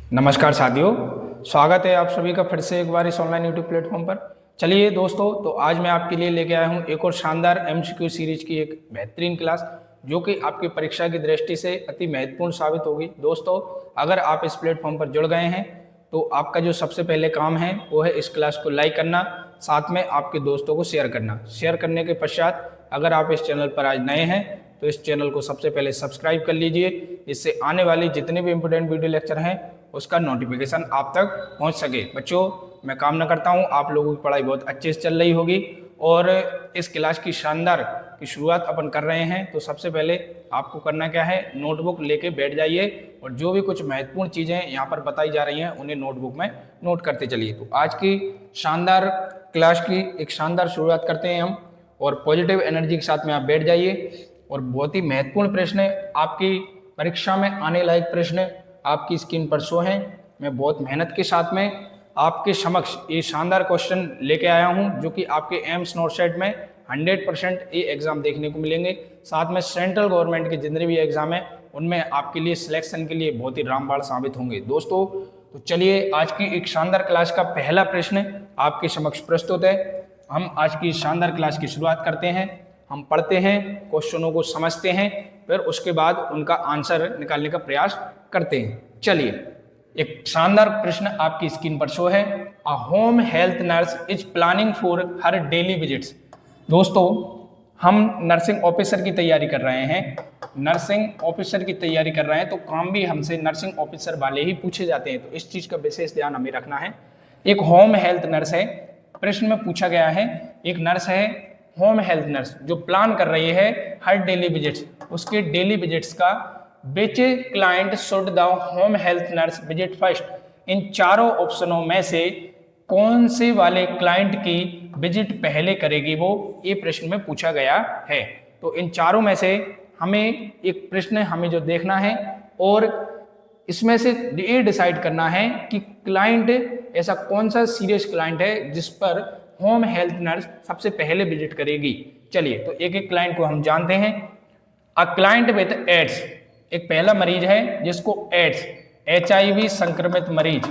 नमस्कार साथियों, स्वागत है आप सभी का फिर से एक बार इस ऑनलाइन यूट्यूब प्लेटफॉर्म पर। चलिए दोस्तों, तो आज मैं आपके लिए लेके आया हूँ एक और शानदार एमसीक्यू सीरीज की एक बेहतरीन क्लास, जो कि आपकी परीक्षा की दृष्टि से अति महत्वपूर्ण साबित होगी। दोस्तों, अगर आप इस प्लेटफॉर्म पर जुड़ गए हैं तो आपका जो सबसे पहले काम है वो है इस क्लास को लाइक करना, साथ में आपके दोस्तों को शेयर करना। शेयर करने के पश्चात अगर आप इस चैनल पर आज नए हैं तो इस चैनल को सबसे पहले सब्सक्राइब कर लीजिए, इससे आने वाली जितने भी इंपोर्टेंट वीडियो लेक्चर हैं उसका नोटिफिकेशन आप तक पहुंच सके। बच्चों, मैं कामना करता हूं आप लोगों की पढ़ाई बहुत अच्छे से चल रही होगी और इस क्लास की शानदार की शुरुआत अपन कर रहे हैं। तो सबसे पहले आपको करना क्या है, नोटबुक लेके बैठ जाइए और जो भी कुछ महत्वपूर्ण चीज़ें यहाँ पर बताई जा रही हैं उन्हें नोटबुक में नोट करते चलिए। तो आज की शानदार क्लास की एक शानदार शुरुआत करते हैं हम, और पॉजिटिव एनर्जी के साथ में आप बैठ जाइए। और बहुत ही महत्वपूर्ण प्रश्न है, आपकी परीक्षा में आने लायक प्रश्न आपकी स्क्रीन पर शो हैं। मैं बहुत मेहनत के साथ में आपके समक्ष ये शानदार क्वेश्चन लेके आया हूं, जो कि आपके एम्स नॉट सेट में 100% ये एग्जाम देखने को मिलेंगे। साथ में सेंट्रल गवर्नमेंट के जितने भी एग्जाम है उनमें आपके लिए सिलेक्शन के लिए बहुत ही रामबाण साबित होंगे। दोस्तों, तो चलिए आज की एक शानदार क्लास का पहला प्रश्न आपके समक्ष प्रस्तुत है। हम आज की शानदार क्लास की शुरुआत करते हैं। हम पढ़ते हैं, क्वेश्चनों को समझते हैं, फिर उसके बाद उनका आंसर निकालने का प्रयास करते हैं। चलिए, एक शानदार प्रश्न आपकी स्क्रीन पर शो है। A home health nurse is planning for her daily visits. दोस्तों, हम नर्सिंग ऑफिसर की तैयारी कर रहे हैं, नर्सिंग ऑफिसर की तैयारी कर रहे हैं, तो काम भी हमसे नर्सिंग ऑफिसर वाले ही पूछे जाते हैं, तो इस चीज़ का विशेष ध्यान हमें रखना है। एक होम हेल्थ नर्स है, प्रश्न में पूछा गया है, एक नर्स है होम हेल्थ नर्स जो प्लान कर रही है हर डेली विजिट्स, उसके डेली विजिट्स का which client should the home health nurse visit first. इन चारों ऑप्शनों में से कौन से वाले क्लाइंट की विजिट पहले करेगी, वो ये प्रश्न में पूछा गया है। तो इन चारों में से हमें एक प्रश्न हमें जो देखना है और इसमें से ये डिसाइड करना है कि क्लाइंट ऐसा कौन सा सीरियस क्लाइंट है जिस पर होम हेल्थ नर्स सबसे पहले विजिट करेगी। चलिए, तो एक एक क्लाइंट को हम जानते हैं। अ क्लाइंट विद एड्स, एक पहला मरीज है जिसको एड्स, HIV संक्रमित मरीज,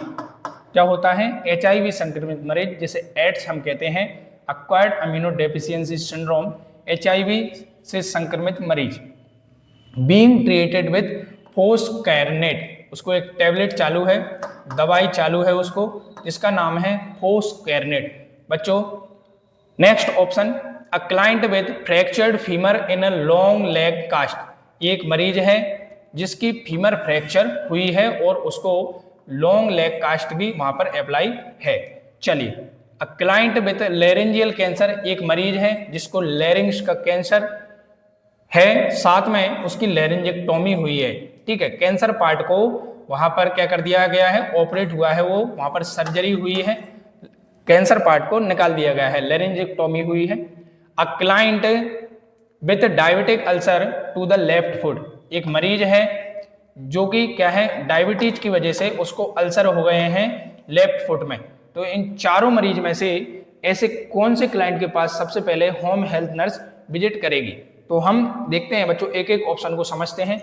क्या होता है HIV संक्रमित मरीज, जिसे एड्स हम कहते हैं, acquired amino deficiency syndrome, HIV से संक्रमित मरीज, बीइंग ट्रीटेड विद फोस्कैरनेट, उसको एक टैबलेट चालू है, दवाई चालू है उसको, जिसका नाम है फोस्कैरनेट। बच्चों, next option, a client with fractured femur in a long leg cast, एक मरीज है जिसकी फीमर फ्रैक्चर हुई है और उसको लॉन्ग लेग कास्ट भी वहां पर अप्लाई है। चलिए, अ क्लाइंट विद लैरिंजियल कैंसर, एक मरीज है जिसको लैरिंग्स का कैंसर है, साथ में उसकी लैरिंजेक्टोमी हुई है। ठीक है, कैंसर पार्ट को वहां पर क्या कर दिया गया है, ऑपरेट हुआ है, वो वहां पर सर्जरी हुई है, कैंसर पार्ट को निकाल दिया गया है, लैरिंजेक्टोमी हुई है। A client with diabetic ulcer to the left foot, एक मरीज है जो कि क्या है, डायबिटीज की वजह से उसको अल्सर हो गए हैं लेफ्ट फुट में। तो इन चारों मरीज में से ऐसे कौन से क्लाइंट के पास सबसे पहले होम हेल्थ नर्स विजिट करेगी। तो हम देखते हैं बच्चों, एक एक ऑप्शन को समझते हैं।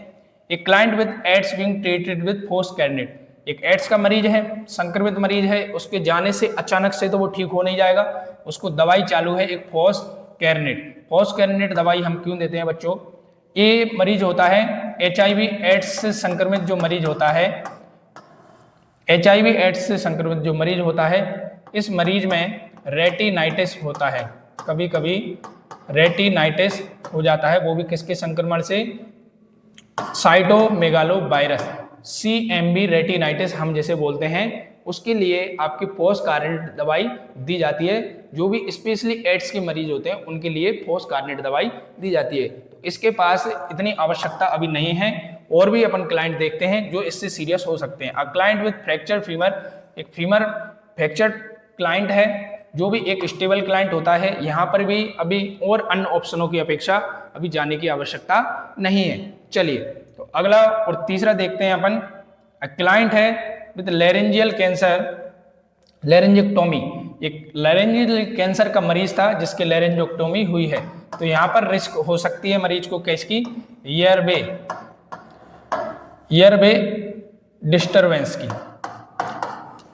एक client with AIDS being treated with foscarnet, एक एड्स का मरीज है, संक्रमित मरीज है, उसके जाने से अचानक से तो वो ठीक हो नहीं जाएगा, उसको दवाई चालू है एक फोस्कैरनेट। फोस्कैरनेट दवाई हम क्यों देते हैं बच्चों, ये मरीज होता है HIV एड्स से संक्रमित जो मरीज होता है, HIV एड्स से संक्रमित जो मरीज होता है, इस मरीज में रेटिनाइटिस होता है, कभी कभी रेटिनाइटिस हो जाता है, वो भी किसके संक्रमण से, साइटोमेगालोवायरस, CMV रेटिनाइटिस हम जैसे बोलते हैं, उसके लिए आपकी फोस्कैरनेट दवाई दी जाती है। जो भी स्पेशली एड्स के मरीज होते हैं उनके लिए फोस्कैरनेट दवाई दी जाती है। तो इसके पास इतनी आवश्यकता अभी नहीं है, और भी अपन क्लाइंट देखते हैं जो इससे सीरियस हो सकते हैं। A client with fracture femur, एक फीमर फ्रैक्चर क्लाइंट है जो भी एक स्टेबल क्लाइंट होता है, यहाँ पर भी अभी और अन्य ऑप्शनों की अपेक्षा अभी जाने की आवश्यकता नहीं है। चलिए, तो अगला और तीसरा देखते हैं अपन। क्लाइंट है विद लैरिंजियल कैंसर, लैरिंजेक्टोमी, एक लैरिंजियल कैंसर का मरीज था जिसके लैरिंजेक्टोमी हुई है। तो यहाँ पर रिस्क हो सकती है मरीज को किसकी, एयरवे डिस्टरबेंस की।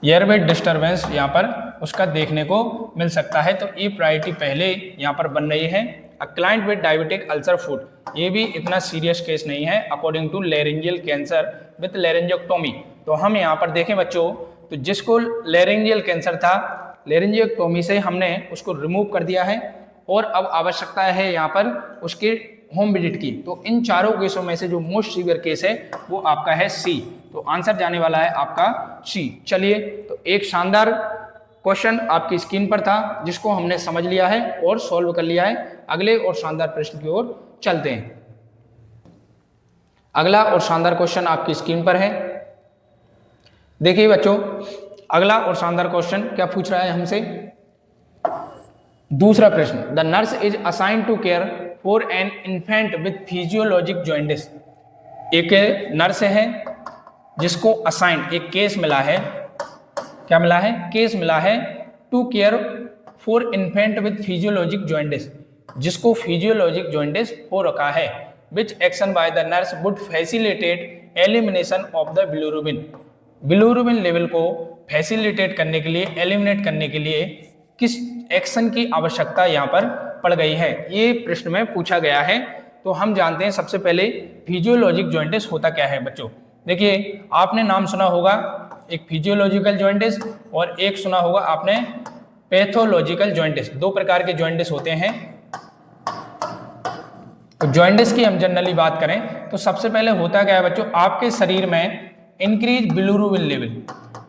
एयरवे डिस्टर्बेंस यहाँ पर उसका देखने को मिल सकता है। तो ये प्रायोरिटी पहले यहाँ पर बन रही है। A client with diabetic ulcer foot, ये भी इतना सीरियस केस नहीं है according to laryngeal cancer with laryngectomy. तो हम यहाँ पर देखें बच्चों, तो जिसको लेरेंजियल कैंसर था, लेरेंजियोटोमी से हमने उसको रिमूव कर दिया है और अब आवश्यकता है यहाँ पर उसके होम विजिट की। तो इन चारों केसों में से जो मोस्ट सीवियर केस है वो आपका है सी। तो आंसर जाने वाला है आपका सी। चलिए, तो एक शानदार क्वेश्चन आपकी स्क्रीन पर था जिसको हमने समझ लिया है और सॉल्व कर लिया है। अगले और शानदार प्रश्न की ओर चलते हैं। अगला और शानदार क्वेश्चन आपकी स्क्रीन पर है। देखिए बच्चों, अगला और शानदार क्वेश्चन क्या पूछ रहा है हमसे। दूसरा प्रश्न, the nurse is assigned to care for an infant with physiologic jaundice. एक नर्स है जिसको असाइन, एक केस मिला है, क्या मिला है, केस मिला है, to care for infant with physiologic jaundice, जिसको फिजियोलॉजिक जॉइंटिस हो रखा है। Which action by the nurse would facilitate elimination of the bilirubin. Bilirubin level को फैसिलिटेट करने के लिए, एलिमिनेट करने के लिए किस एक्शन की आवश्यकता यहाँ पर पड़ गई है, ये प्रश्न में पूछा गया है। तो हम जानते हैं सबसे पहले फिजियोलॉजिक जॉइंटिस होता क्या है बच्चों। देखिए, आपने नाम सुना होगा एक फिजियोलॉजिकल जॉइंटिस और एक सुना होगा आपने पैथोलॉजिकल जॉइंटिस। दो प्रकार के जॉइंटिस होते हैं। तो जॉइंटिस की हम जनरली बात करें तो सबसे पहले होता क्या है बच्चों, आपके शरीर में increase bilirubin level,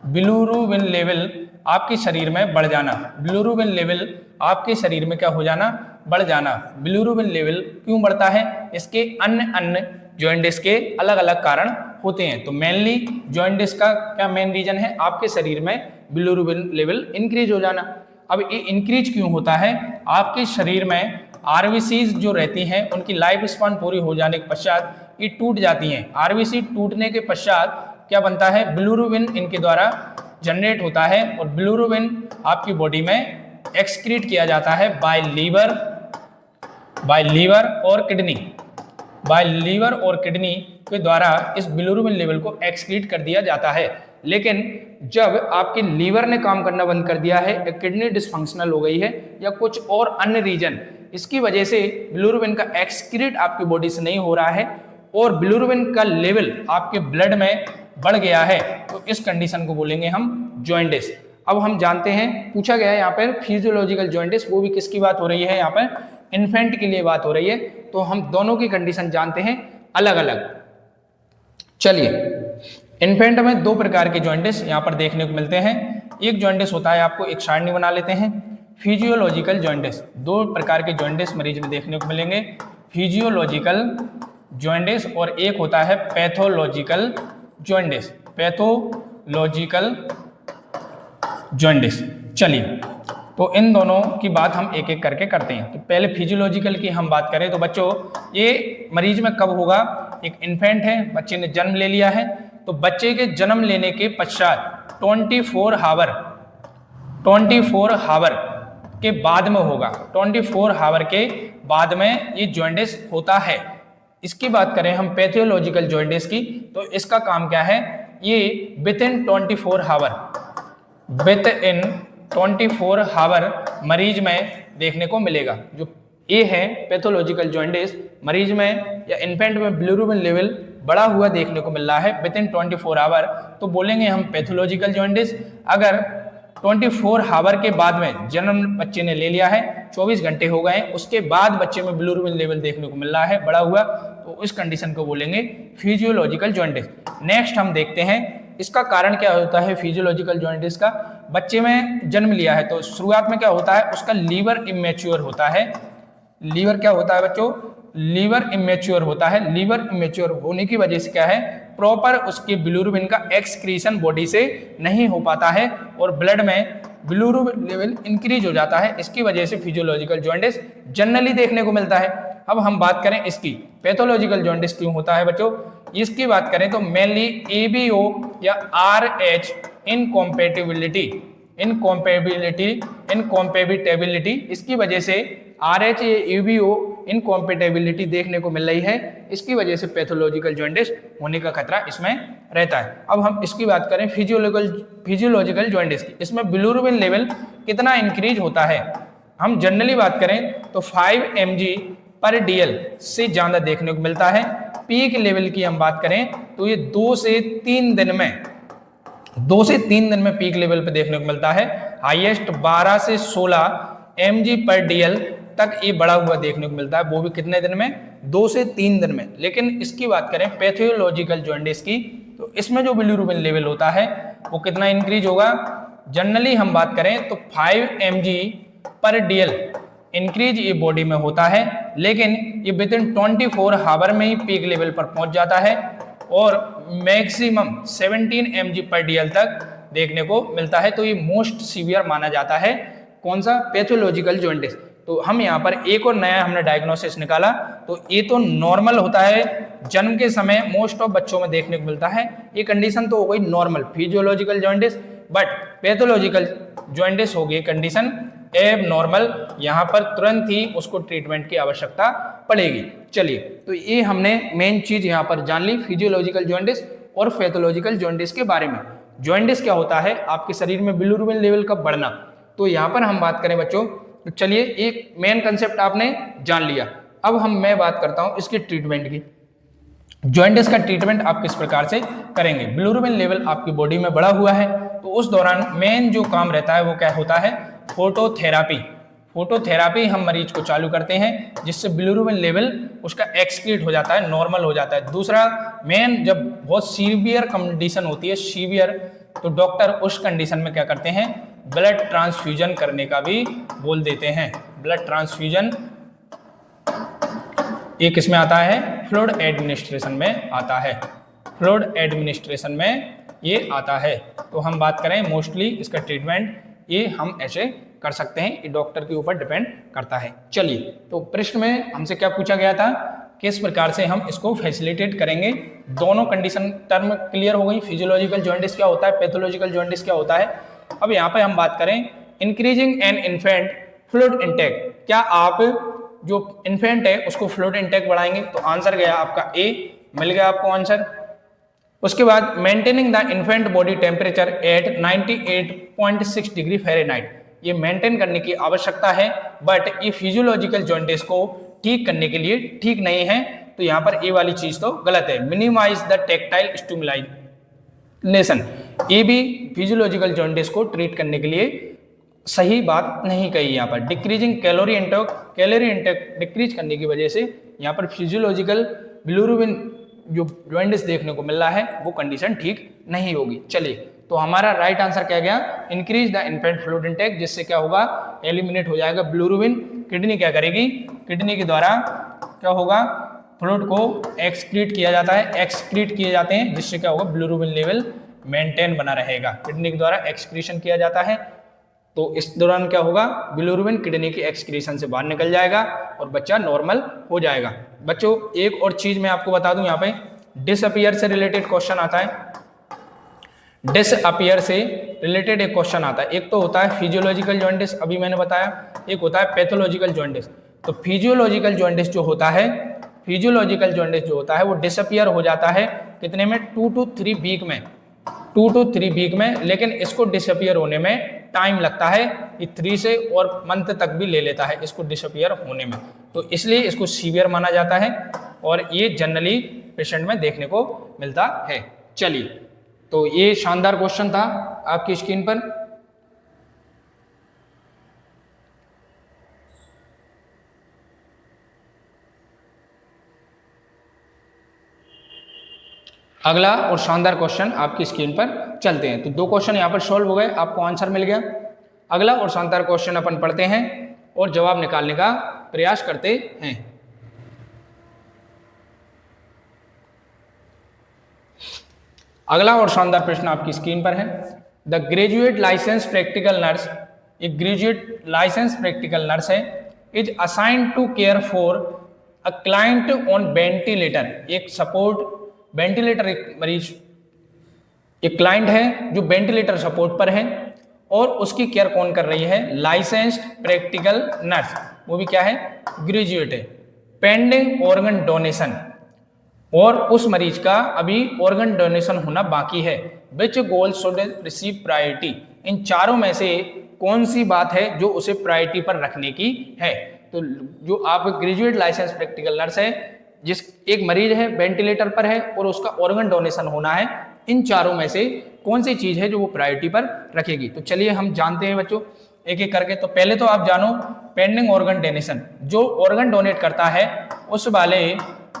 bilirubin level आपके शरीर में बढ़ जाना। बिलिरुबिन लेवल आपके शरीर में क्या हो जाना, बढ़ जाना। बिलिरुबिन लेवल क्यों बढ़ता है, इसके अन्य जॉइंटिस के अलग अलग कारण होते हैं। तो मेनली जॉइंटिस का क्या मेन रीजन है, आपके शरीर में बिलिरुबिन लेवल इंक्रीज हो जाना। अब ये इंक्रीज क्यों होता है, आपके शरीर में आरबीसीज जो रहती हैं उनकी लाइफ स्पान पूरी हो जाने के पश्चात ये टूट जाती हैं। आरबीसी टूटने के पश्चात क्या बनता है, बिलिरुबिन इनके द्वारा जनरेट होता है और बिलिरुबिन आपकी बॉडी में एक्सक्रीट किया जाता है बाय लीवर और किडनी। बाय लीवर और किडनी के द्वारा इस बिलिरुबिन लेवल को एक्सक्रीट कर दिया जाता है। लेकिन जब आपके लीवर ने काम करना बंद कर दिया है, किडनी डिसफंक्शनल हो गई है या कुछ और अन्य रीजन, इसकी वजह से बिलिरुबिन का एक्सक्रीट आपकी बॉडी से नहीं हो रहा है और बिलिरुबिन का लेवल आपके ब्लड में बढ़ गया है, तो इस कंडीशन को बोलेंगे हम जॉइंटिस। अब हम जानते हैं, पूछा गया है यहाँ पर फिजियोलॉजिकल जॉइंटिस, वो भी किसकी बात हो रही है, यहाँ पर इन्फेंट के लिए बात हो रही है। तो हम दोनों की कंडीशन जानते हैं अलग अलग। चलिए, इन्फेंट में दो प्रकार के जॉइंटिस यहाँ पर देखने को मिलते हैं। एक जॉइंटिस होता है, आपको एक सारणी बना लेते हैं, फिजियोलॉजिकल जॉइंटिस। दो प्रकार के जॉइंटिस मरीज में देखने को मिलेंगे, फिजियोलॉजिकल जॉइंटिस और एक होता है पैथोलॉजिकल जॉइंटिस। Pathological jaundice. चलिए, तो इन दोनों की बात हम एक एक करके करते हैं। तो पहले फिजियोलॉजिकल की हम बात करें तो बच्चों, ये मरीज में कब होगा, एक इन्फेंट है, बच्चे ने जन्म ले लिया है, तो बच्चे के जन्म लेने के पश्चात 24 हावर के बाद में होगा। 24 हावर के बाद में ये जॉइंटिस होता है। इसकी बात करें हम पैथोलॉजिकल जॉइंटिस की, तो इसका काम क्या है, ये विद इन 24 हावर मरीज में देखने को मिलेगा। जो ये है पैथोलॉजिकल जॉइंटिस, मरीज में या इन्फेंट में बिलिरुबिन लेवल बढ़ा हुआ देखने को मिल रहा है विद इन 24 हावर, तो बोलेंगे हम पैथोलॉजिकल जॉइंटिस। अगर 24 हावर के बाद में जन्म बच्चे ने ले लिया है, 24 घंटे हो गए, उसके बाद बच्चे में बिलिरुबिन लेवल देखने को मिल रहा है बढ़ा हुआ, तो इस कंडीशन को बोलेंगे फिजियोलॉजिकल जॉइंटिस। नेक्स्ट हम देखते हैं इसका कारण क्या होता है फिजियोलॉजिकल जॉइंटिस का। बच्चे में जन्म लिया है तो शुरुआत में क्या होता है, उसका लीवर इमेच्योर होता है। लीवर क्या होता है बच्चों, लीवर इमेच्योर होता है। लीवर इमेच्योर होने की वजह से क्या है, प्रॉपर उसके बिलिरुबिन का एक्सक्रीशन बॉडी से नहीं हो पाता है और ब्लड में बिलिरुबिन लेवल इंक्रीज हो जाता है। इसकी वजह से फिजियोलॉजिकल जॉइंटिस जनरली देखने को मिलता है। अब हम बात करें इसकी पैथोलॉजिकल जॉइंटिस क्यों होता है बच्चों, इसकी बात करें तो मेनली एबीओ या आरएच इनकॉम्पेटिबिलिटी, इसकी वजह से RH UBO इनकॉम्पेटेबिलिटी देखने को मिल रही है, इसकी वजह से पैथोलॉजिकल जॉइंटिस होने का खतरा इसमें रहता है। अब हम इसकी बात करें फिजियोलॉजिकल जॉइंटिस की, इसमें बिलिरुबिन लेवल कितना इंक्रीज होता है। हम जनरली बात करें तो 5 mg/dl से ज्यादा देखने को मिलता है। पीक लेवल की हम बात करें तो ये 2 से 3 दिन में पीक लेवल पे देखने को मिलता है। हाईएस्ट 12 से 16 mg/dl तक ये बढ़ा हुआ देखने को मिलता है, वो भी कितने दिन में, 2 से 3 दिन में। लेकिन इसकी बात करें पैथोलॉजिकल जॉइंटिस की, तो इसमें जो बिलिरुबिन लेवल होता है वो कितना इंक्रीज होगा। जनरली हम बात करें तो 5 mg/dl इंक्रीज ये बॉडी में होता है, लेकिन ये विद इन 24 आवर में ही पीक लेवल पर पहुंच जाता है और मैक्सिमम 17 mg/dl तक देखने को मिलता है। तो ये मोस्ट सीवियर माना जाता है, कौन सा, पैथोलॉजिकल जॉइंटिस। तो हम यहाँ पर एक और नया हमने डायग्नोसिस निकाला, तो ये तो नॉर्मल होता है, जन्म के समय मोस्ट ऑफ बच्चों में देखने को मिलता है। ये कंडीशन तो हो गई normal physiological jaundice, but pathological jaundice हो गई कंडीशन एब नॉर्मल। यहाँ पर तुरंत ही उसको ट्रीटमेंट की आवश्यकता पड़ेगी। चलिए, तो ये हमने मेन चीज यहाँ पर जान ली, फिजियोलॉजिकल जॉइंटिस और पैथोलॉजिकल जॉइंटिस के बारे में। जॉइंटिस क्या होता है, आपके शरीर में बिलिरुबिन लेवल का बढ़ना। तो यहाँ पर हम बात करें बच्चों, तो चलिए एक मेन कंसेप्ट आपने जान लिया। अब मैं बात करता हूँ इसके ट्रीटमेंट की। जॉइंटिस का ट्रीटमेंट आप किस प्रकार से करेंगे। बिलिरुबिन लेवल आपकी बॉडी में बढ़ा हुआ है, तो उस दौरान मेन जो काम रहता है वो क्या होता है, फोटोथेरापी हम मरीज को चालू करते हैं, जिससे बिलिरुबिन लेवल उसका एक्सक्रीट हो जाता है, नॉर्मल हो जाता है। दूसरा मेन, जब बहुत सीवियर कंडीशन होती है, सीवियर, तो डॉक्टर उस कंडीशन में क्या करते हैं, ब्लड ट्रांसफ्यूजन करने का भी बोल देते हैं। ब्लड ट्रांसफ्यूजन ये किस में आता है, फ्लूइड एडमिनिस्ट्रेशन में आता है, फ्लूइड एडमिनिस्ट्रेशन में ये आता है। तो हम बात करें मोस्टली इसका ट्रीटमेंट ये हम ऐसे कर सकते हैं, ये डॉक्टर के ऊपर डिपेंड करता है। चलिए, तो प्रश्न में हमसे क्या पूछा गया था, किस प्रकार से हम इसको फैसिलिटेट करेंगे। दोनों कंडीशन टर्म क्लियर हो गई, फिजियोलॉजिकल जॉइंटिस क्या होता है, पैथोलॉजिकल जॉइंटिस क्या होता है। अब यहाँ पे हम बात करें increasing an infant fluid intake, क्या आप जो इन्फेंट है उसको फ्लूइड इंटेक बढ़ाएंगे। तो आंसर गया आपका ए, मिल गया आपको आंसर। उसके बाद maintaining the infant body temperature at 98.6 degree Fahrenheit, ये मेंटेन करने की आवश्यकता है, बट ये फिजियोलॉजिकल जॉइंटिस को ठीक करने के लिए ठीक नहीं है। तो यहाँ पर ए वाली चीज तो गलत है। मिनिमाइज द टेक्टाइल स्टिमुलेशन, ये भी फिजियोलॉजिकल जॉइंटिस को ट्रीट करने के लिए सही बात नहीं कही। यहाँ पर डिक्रीजिंग कैलोरी इंटेक डिक्रीज करने की वजह से यहाँ पर फिजियोलॉजिकल बिलिरुबिन जो जॉइंटिस देखने को मिल रहा है वो कंडीशन ठीक नहीं होगी। चलिए, तो हमारा राइट आंसर क्या गया, increase the infant fluid intake, जिससे क्या होगा, एलिमिनेट हो जाएगा बिलिरुबिन। किडनी क्या करेगी, किडनी के द्वारा क्या होगा, फ्लूइड को एक्सक्रीट किया जाता है, एक्सक्रीट किए जाते हैं, जिससे क्या होगा, बिलिरुबिन लेवल मेंटेन बना रहेगा। किडनी के द्वारा एक्सक्रीशन किया जाता है, तो इस दौरान क्या होगा, बिलिरुबिन किडनी की एक्सक्रीशन से बाहर निकल जाएगा और बच्चा नॉर्मल हो जाएगा। बच्चों, एक और चीज मैं आपको बता दूं, यहाँ पे डिसअपियर से रिलेटेड क्वेश्चन आता है। डिसअपियर से रिलेटेड एक क्वेश्चन आता है। एक तो होता है फिजियोलॉजिकल जॉइंटिस, अभी मैंने बताया, एक होता है पैथोलॉजिकल जॉइंटिस। तो फिजियोलॉजिकल जॉइंटिस जो होता है, फिजियोलॉजिकल जॉइंटिस जो होता है वो डिसअपियर हो जाता है कितने में, 2 to 3 वीक में, 2 to 3 वीक में। लेकिन इसको डिसअपियर होने में टाइम लगता है, ये 3 से और मंथ तक भी ले लेता है इसको डिसअपियर होने में। तो इसलिए इसको सीवियर माना जाता है और ये जनरली पेशेंट में देखने को मिलता है। चलिए, तो ये शानदार क्वेश्चन था आपकी स्क्रीन पर। अगला और शानदार क्वेश्चन आपकी स्क्रीन पर चलते हैं। तो 2 क्वेश्चन यहाँ पर सॉल्व हो गए, आपको आंसर मिल गया। अगला और शानदार क्वेश्चन अपन पढ़ते हैं और जवाब निकालने का प्रयास करते हैं। अगला और शानदार प्रश्न आपकी स्क्रीन पर है। The graduate license practical nurse, एक ग्रेजुएट लाइसेंस प्रैक्टिकल नर्स है, is assigned to care for a client on ventilator, एक सपोर्ट वेंटिलेटर, एक मरीज, एक क्लाइंट है जो वेंटिलेटर सपोर्ट पर है और उसकी केयर कौन कर रही है, लाइसेंस्ड प्रैक्टिकल नर्स। वो भी क्या है, ग्रेजुएट है। पेंडिंग ऑर्गन डोनेशन, और उस मरीज का अभी ऑर्गन डोनेशन होना बाकी है। विच गोल शुड रिसीव प्रायोरिटी, इन चारों में से कौन सी बात है जो उसे प्रायोरिटी पर रखने की है। तो जो आप ग्रेजुएट लाइसेंस प्रैक्टिकल नर्स है, जिस एक मरीज है वेंटिलेटर पर है और उसका ऑर्गन डोनेशन होना है, इन चारों में से कौन सी चीज है जो वो प्रायोरिटी पर रखेगी। तो चलिए हम जानते हैं बच्चों एक एक करके। तो पहले तो आप जानो पेंडिंग ऑर्गन डोनेशन, जो ऑर्गन डोनेट करता है उस वाले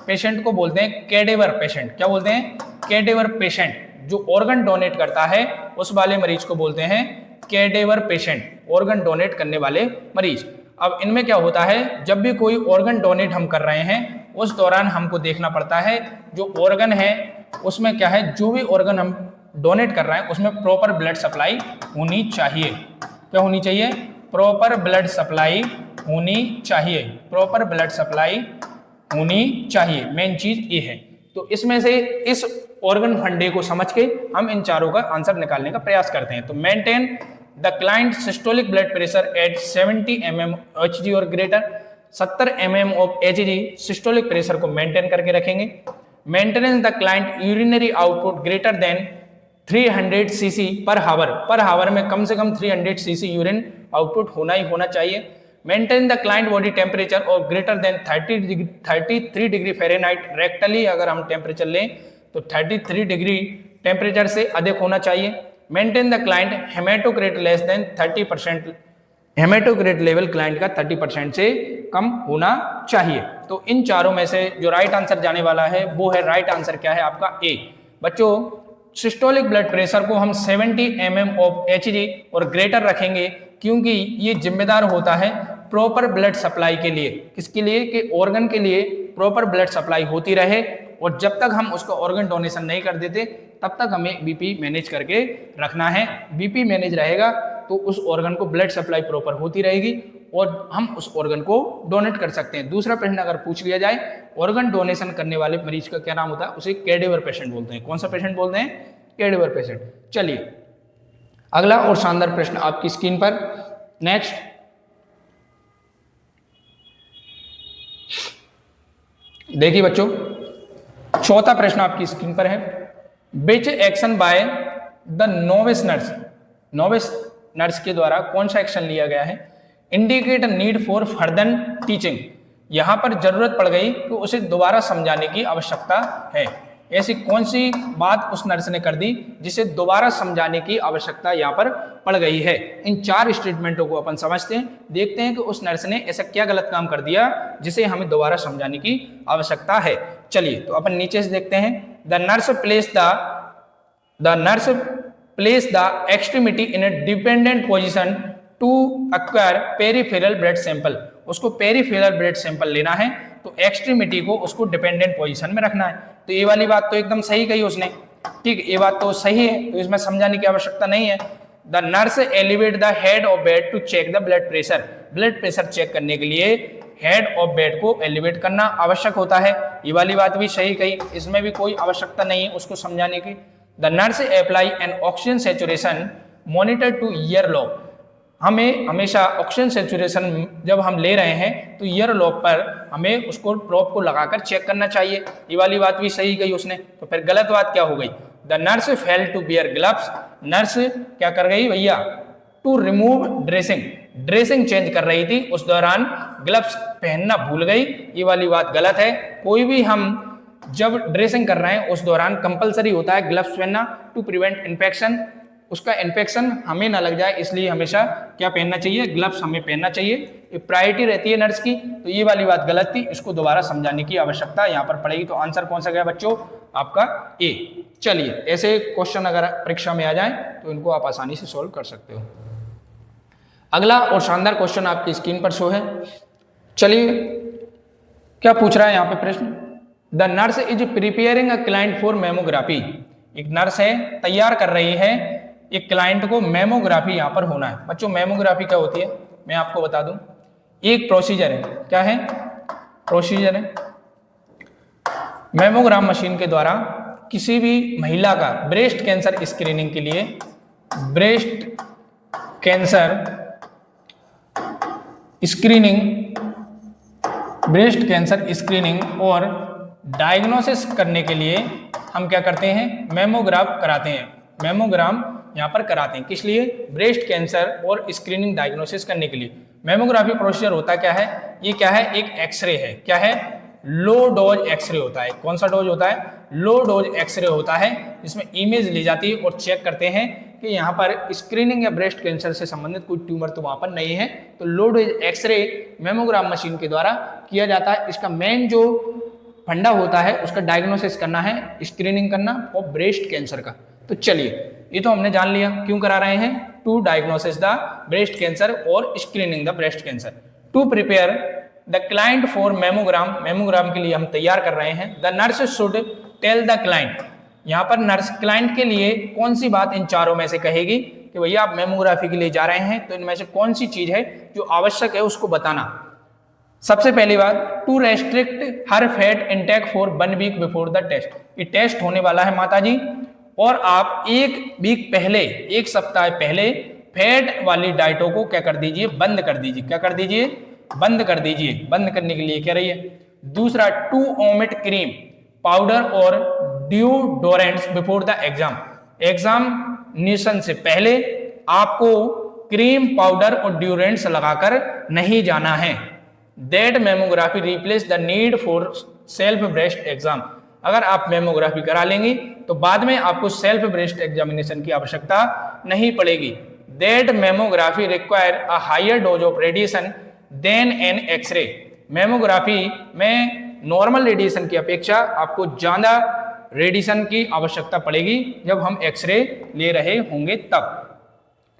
पेशेंट को बोलते हैं कैडेवर पेशेंट। क्या बोलते हैं, कैडेवर पेशेंट। जो ऑर्गन डोनेट करता है उस वाले मरीज को बोलते हैं कैडेवर पेशेंट, ऑर्गन डोनेट करने वाले मरीज। अब इनमें क्या होता है, जब भी कोई ऑर्गन डोनेट हम कर रहे हैं उस दौरान हमको देखना पड़ता है जो ऑर्गन है उसमें क्या है, जो भी ऑर्गन हम डोनेट कर रहे हैं उसमें प्रॉपर ब्लड सप्लाई होनी चाहिए। क्या होनी चाहिए, प्रॉपर ब्लड सप्लाई होनी चाहिए, प्रॉपर ब्लड सप्लाई होनी चाहिए, मेन चीज ये है। तो इसमें से इस ऑर्गन फंडे को समझ के हम इन चारों का आंसर निकालने का प्रयास करते हैं। तो maintain the client systolic blood pressure at 70 mm Hg और greater, 70 mm of Hg systolic pressure को मेंटेन करके रखेंगे। Maintenance the client urinary output greater than 300 cc पर हावर में कम से कम 300 cc यूरिन आउटपुट होना ही होना चाहिए। Maintain the client body temperature और greater than 33 degree fahrenheit, rectally अगर हम टेम्परेचर लें तो 33 डिग्री टेम्परेचर से अधिक होना चाहिए। Maintain the client हेमेटोक्रेट less than 30%, हेमेटोक्रेट level client का 30% से कम होना चाहिए। तो इन चारों में से जो राइट आंसर जाने वाला है वो है, राइट आंसर क्या है आपका ए। बच्चों सिस्टोलिक ब्लड प्रेशर को हम 70 mm ऑफ Hg और ग्रेटर रखेंगे क्योंकि ये जिम्मेदार होता है प्रॉपर ब्लड सप्लाई के लिए। किसके लिए, कि ऑर्गन के लिए प्रॉपर ब्लड सप्लाई होती रहे, और जब तक हम उसका ऑर्गन डोनेशन नहीं कर देते तब तक हमें बीपी मैनेज करके रखना है। बीपी मैनेज रहेगा तो उस ऑर्गन को ब्लड सप्लाई प्रॉपर होती रहेगी और हम उस ऑर्गन को डोनेट कर सकते हैं। दूसरा प्रश्न अगर पूछ लिया जाए, ऑर्गन डोनेशन करने वाले मरीज का क्या नाम होता है, उसे कैडेवर पेशेंट बोलते हैं। कौन सा पेशेंट बोलते हैं, कैडेवर पेशेंट। चलिए अगला और शानदार प्रश्न आपकी स्क्रीन पर। नेक्स्ट, देखिए बच्चों चौथा प्रश्न आपकी स्क्रीन पर है। Which action by the novice nurse के द्वारा कौन सा एक्शन लिया गया है, indicate need for further teaching. यहां पर जरूरत पड़ गई कि उसे दोबारा समझाने की आवश्यकता है। ऐसी कौन सी बात उस नर्स ने कर दी जिसे दोबारा समझाने की आवश्यकता यहाँ पर पड़ गई है। इन चार स्टेटमेंटों को अपन समझते हैं, देखते हैं कि उस नर्स ने ऐसा क्या गलत काम कर दिया जिसे हमें दोबारा समझाने की आवश्यकता है। चलिए तो अपन नीचे से देखते हैं। The nurse place the extremity in a dependent position to acquire peripheral blood sample. उसको पेरिफेरल ब्लड सैंपल लेना है तो एक्सट्रीमिटी को उसको डिपेंडेंट पोजीशन में रखना है। तो ये वाली बात तो एकदम सही कही उसने, ठीक है, ये बात तो सही है, तो इसमें समझाने की आवश्यकता नहीं है। The nurse elevate the head of bed to check the blood pressure. Blood pressure check करने के लिए हेड ऑफ बेड को एलिवेट करना आवश्यक होता है। ये वाली बात भी सही कही, इसमें भी कोई आवश्यकता नहीं है उसको समझाने की। The nurse apply N oxygen saturation monitor two year lobe. हमें हमेशा ऑक्सीजन सैचुरेशन जब हम ले रहे हैं तो ईयर लॉब पर हमें उसको प्रोब को लगाकर चेक करना चाहिए। ये वाली बात भी सही गई उसने। तो फिर गलत बात क्या हो गई, the nurse fail to wear gloves. Nurse क्या कर गई भैया, to remove dressing, dressing change कर रही थी उस दौरान ग्लव्स पहनना भूल गई। ये वाली बात गलत है। कोई भी हम जब ड्रेसिंग कर रहे हैं उस दौरान कंपलसरी होता है ग्लव्स पहनना टू प्रिवेंट इन्फेक्शन। उसका इन्फेक्शन हमें ना लग जाए इसलिए हमेशा क्या पहनना चाहिए, ग्लव्स हमें पहनना चाहिए। ये प्रायोरिटी रहती है नर्स की। तो ये वाली बात गलत थी, इसको दोबारा समझाने की आवश्यकता यहाँ पर पड़ेगी। तो आंसर कौन सा गया बच्चों, आपका ए। चलिए ऐसे क्वेश्चन अगर परीक्षा में आ जाए तो इनको आप आसानी से सोल्व कर सकते हो। अगला और शानदार क्वेश्चन आपकी स्क्रीन पर शो है। चलिए क्या पूछ रहा है यहाँ पे प्रश्न, the nurse is preparing a client for mammography. एक नर्स है, तैयार कर रही है एक क्लाइंट को मेमोग्राफी यहाँ पर होना है। बच्चों मेमोग्राफी क्या होती है मैं आपको बता दूं, एक प्रोसीजर है। क्या है, प्रोसीजर है। मेमोग्राम मशीन के द्वारा किसी भी महिला का ब्रेस्ट कैंसर स्क्रीनिंग के लिए, breast cancer screening breast cancer screening और डायग्नोसिस करने के लिए हम क्या करते हैं, मैमोग्राफ कराते हैं। मैमोग्राम यहाँ पर कराते हैं किस लिए, ब्रेस्ट कैंसर और स्क्रीनिंग डायग्नोसिस करने के लिए। मैमोग्राफी प्रोसीजर होता क्या है, ये क्या है, एक एक्सरे है, क्या है, लो डोज एक्सरे होता है। कौन सा डोज होता है, लो डोज एक्सरे होता है, जिसमें इमेज ली जाती है और चेक करते हैं कि यहाँ पर स्क्रीनिंग या ब्रेस्ट कैंसर से संबंधित कोई ट्यूमर तो वहां पर नहीं है। तो low dose x ray mammogram machine के द्वारा किया जाता है। इसका मेन जो फंडा होता है उसका डायग्नोसिस करना है, स्क्रीनिंग करना और ब्रेस्ट कैंसर का। तो चलिए ये तो हमने जान लिया क्यों करा रहे हैं, to diagnosis the breast cancer और screening the breast cancer. To prepare the client for mammogram, mammogram के लिए हम तैयार कर रहे हैं। The nurse should tell the client, यहाँ पर नर्स क्लाइंट के लिए कौन सी बात इन चारों में से कहेगी कि भैया आप मैमोग्राफी के लिए जा रहे हैं तो इनमें से कौन सी चीज है जो आवश्यक है उसको बताना। सबसे पहली बात, to restrict her fat intake for 1 week before the test. ये टेस्ट होने वाला है माता जी, और आप 1 वीक पहले, 1 सप्ताह पहले फैट वाली डाइटों को क्या कर दीजिए, बंद कर दीजिए। क्या कर दीजिए, बंद कर दीजिए। बंद करने के लिए कह रही है। दूसरा, टू ओमिट क्रीम पाउडर और deodorants before the exam. Examination से पहले आपको क्रीम पाउडर और डिओडोरेंट्स लगाकर नहीं जाना है। That mammography replace the need for self breast exam. अगर आप मैमोग्राफी करा लेंगी तो बाद में आपको सेल्फ ब्रेस्ट एग्जामिनेशन की आवश्यकता नहीं पड़ेगी। That mammography require a higher dose of radiation than an x ray. Mammography में नॉर्मल रेडिएशन की अपेक्षा आपको ज्यादा रेडिएशन की आवश्यकता पड़ेगी जब हम एक्सरे ले रहे होंगे तब।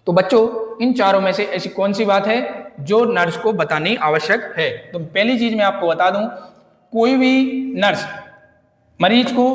तो बच्चों इन चारों में से ऐसी कौन सी बात है जो नर्स को बतानी आवश्यक है। तो पहली चीज मैं आपको बता दूं, कोई भी नर्स मरीज को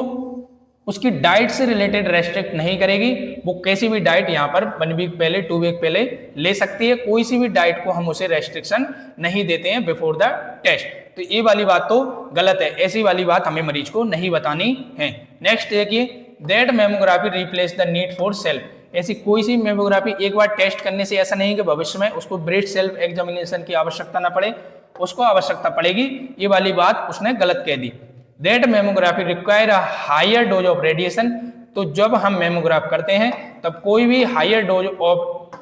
उसकी डाइट से रिलेटेड रेस्ट्रिक्ट नहीं करेगी। वो कैसी भी डाइट यहाँ पर 1 वीक पहले, 2 वीक पहले ले सकती है। कोई सी भी डाइट को हम उसे रेस्ट्रिक्शन नहीं देते हैं बिफोर द टेस्ट। तो ये वाली बात तो गलत है, ऐसी वाली बात हमें मरीज को नहीं बतानी है। नेक्स्ट देखिए, that mammography replace the need for self. ऐसी कोई सी मैमोग्राफी एक बार टेस्ट करने से ऐसा नहीं कि भविष्य में उसको ब्रेस्ट सेल्फ एग्जामिनेशन की आवश्यकता ना पड़े, उसको आवश्यकता पड़ेगी। ये वाली बात उसने गलत कह दी। That mammography require a higher dose of radiation. तो जब हम मैमोग्राफ करते हैं तब कोई भी हायर डोज ऑफ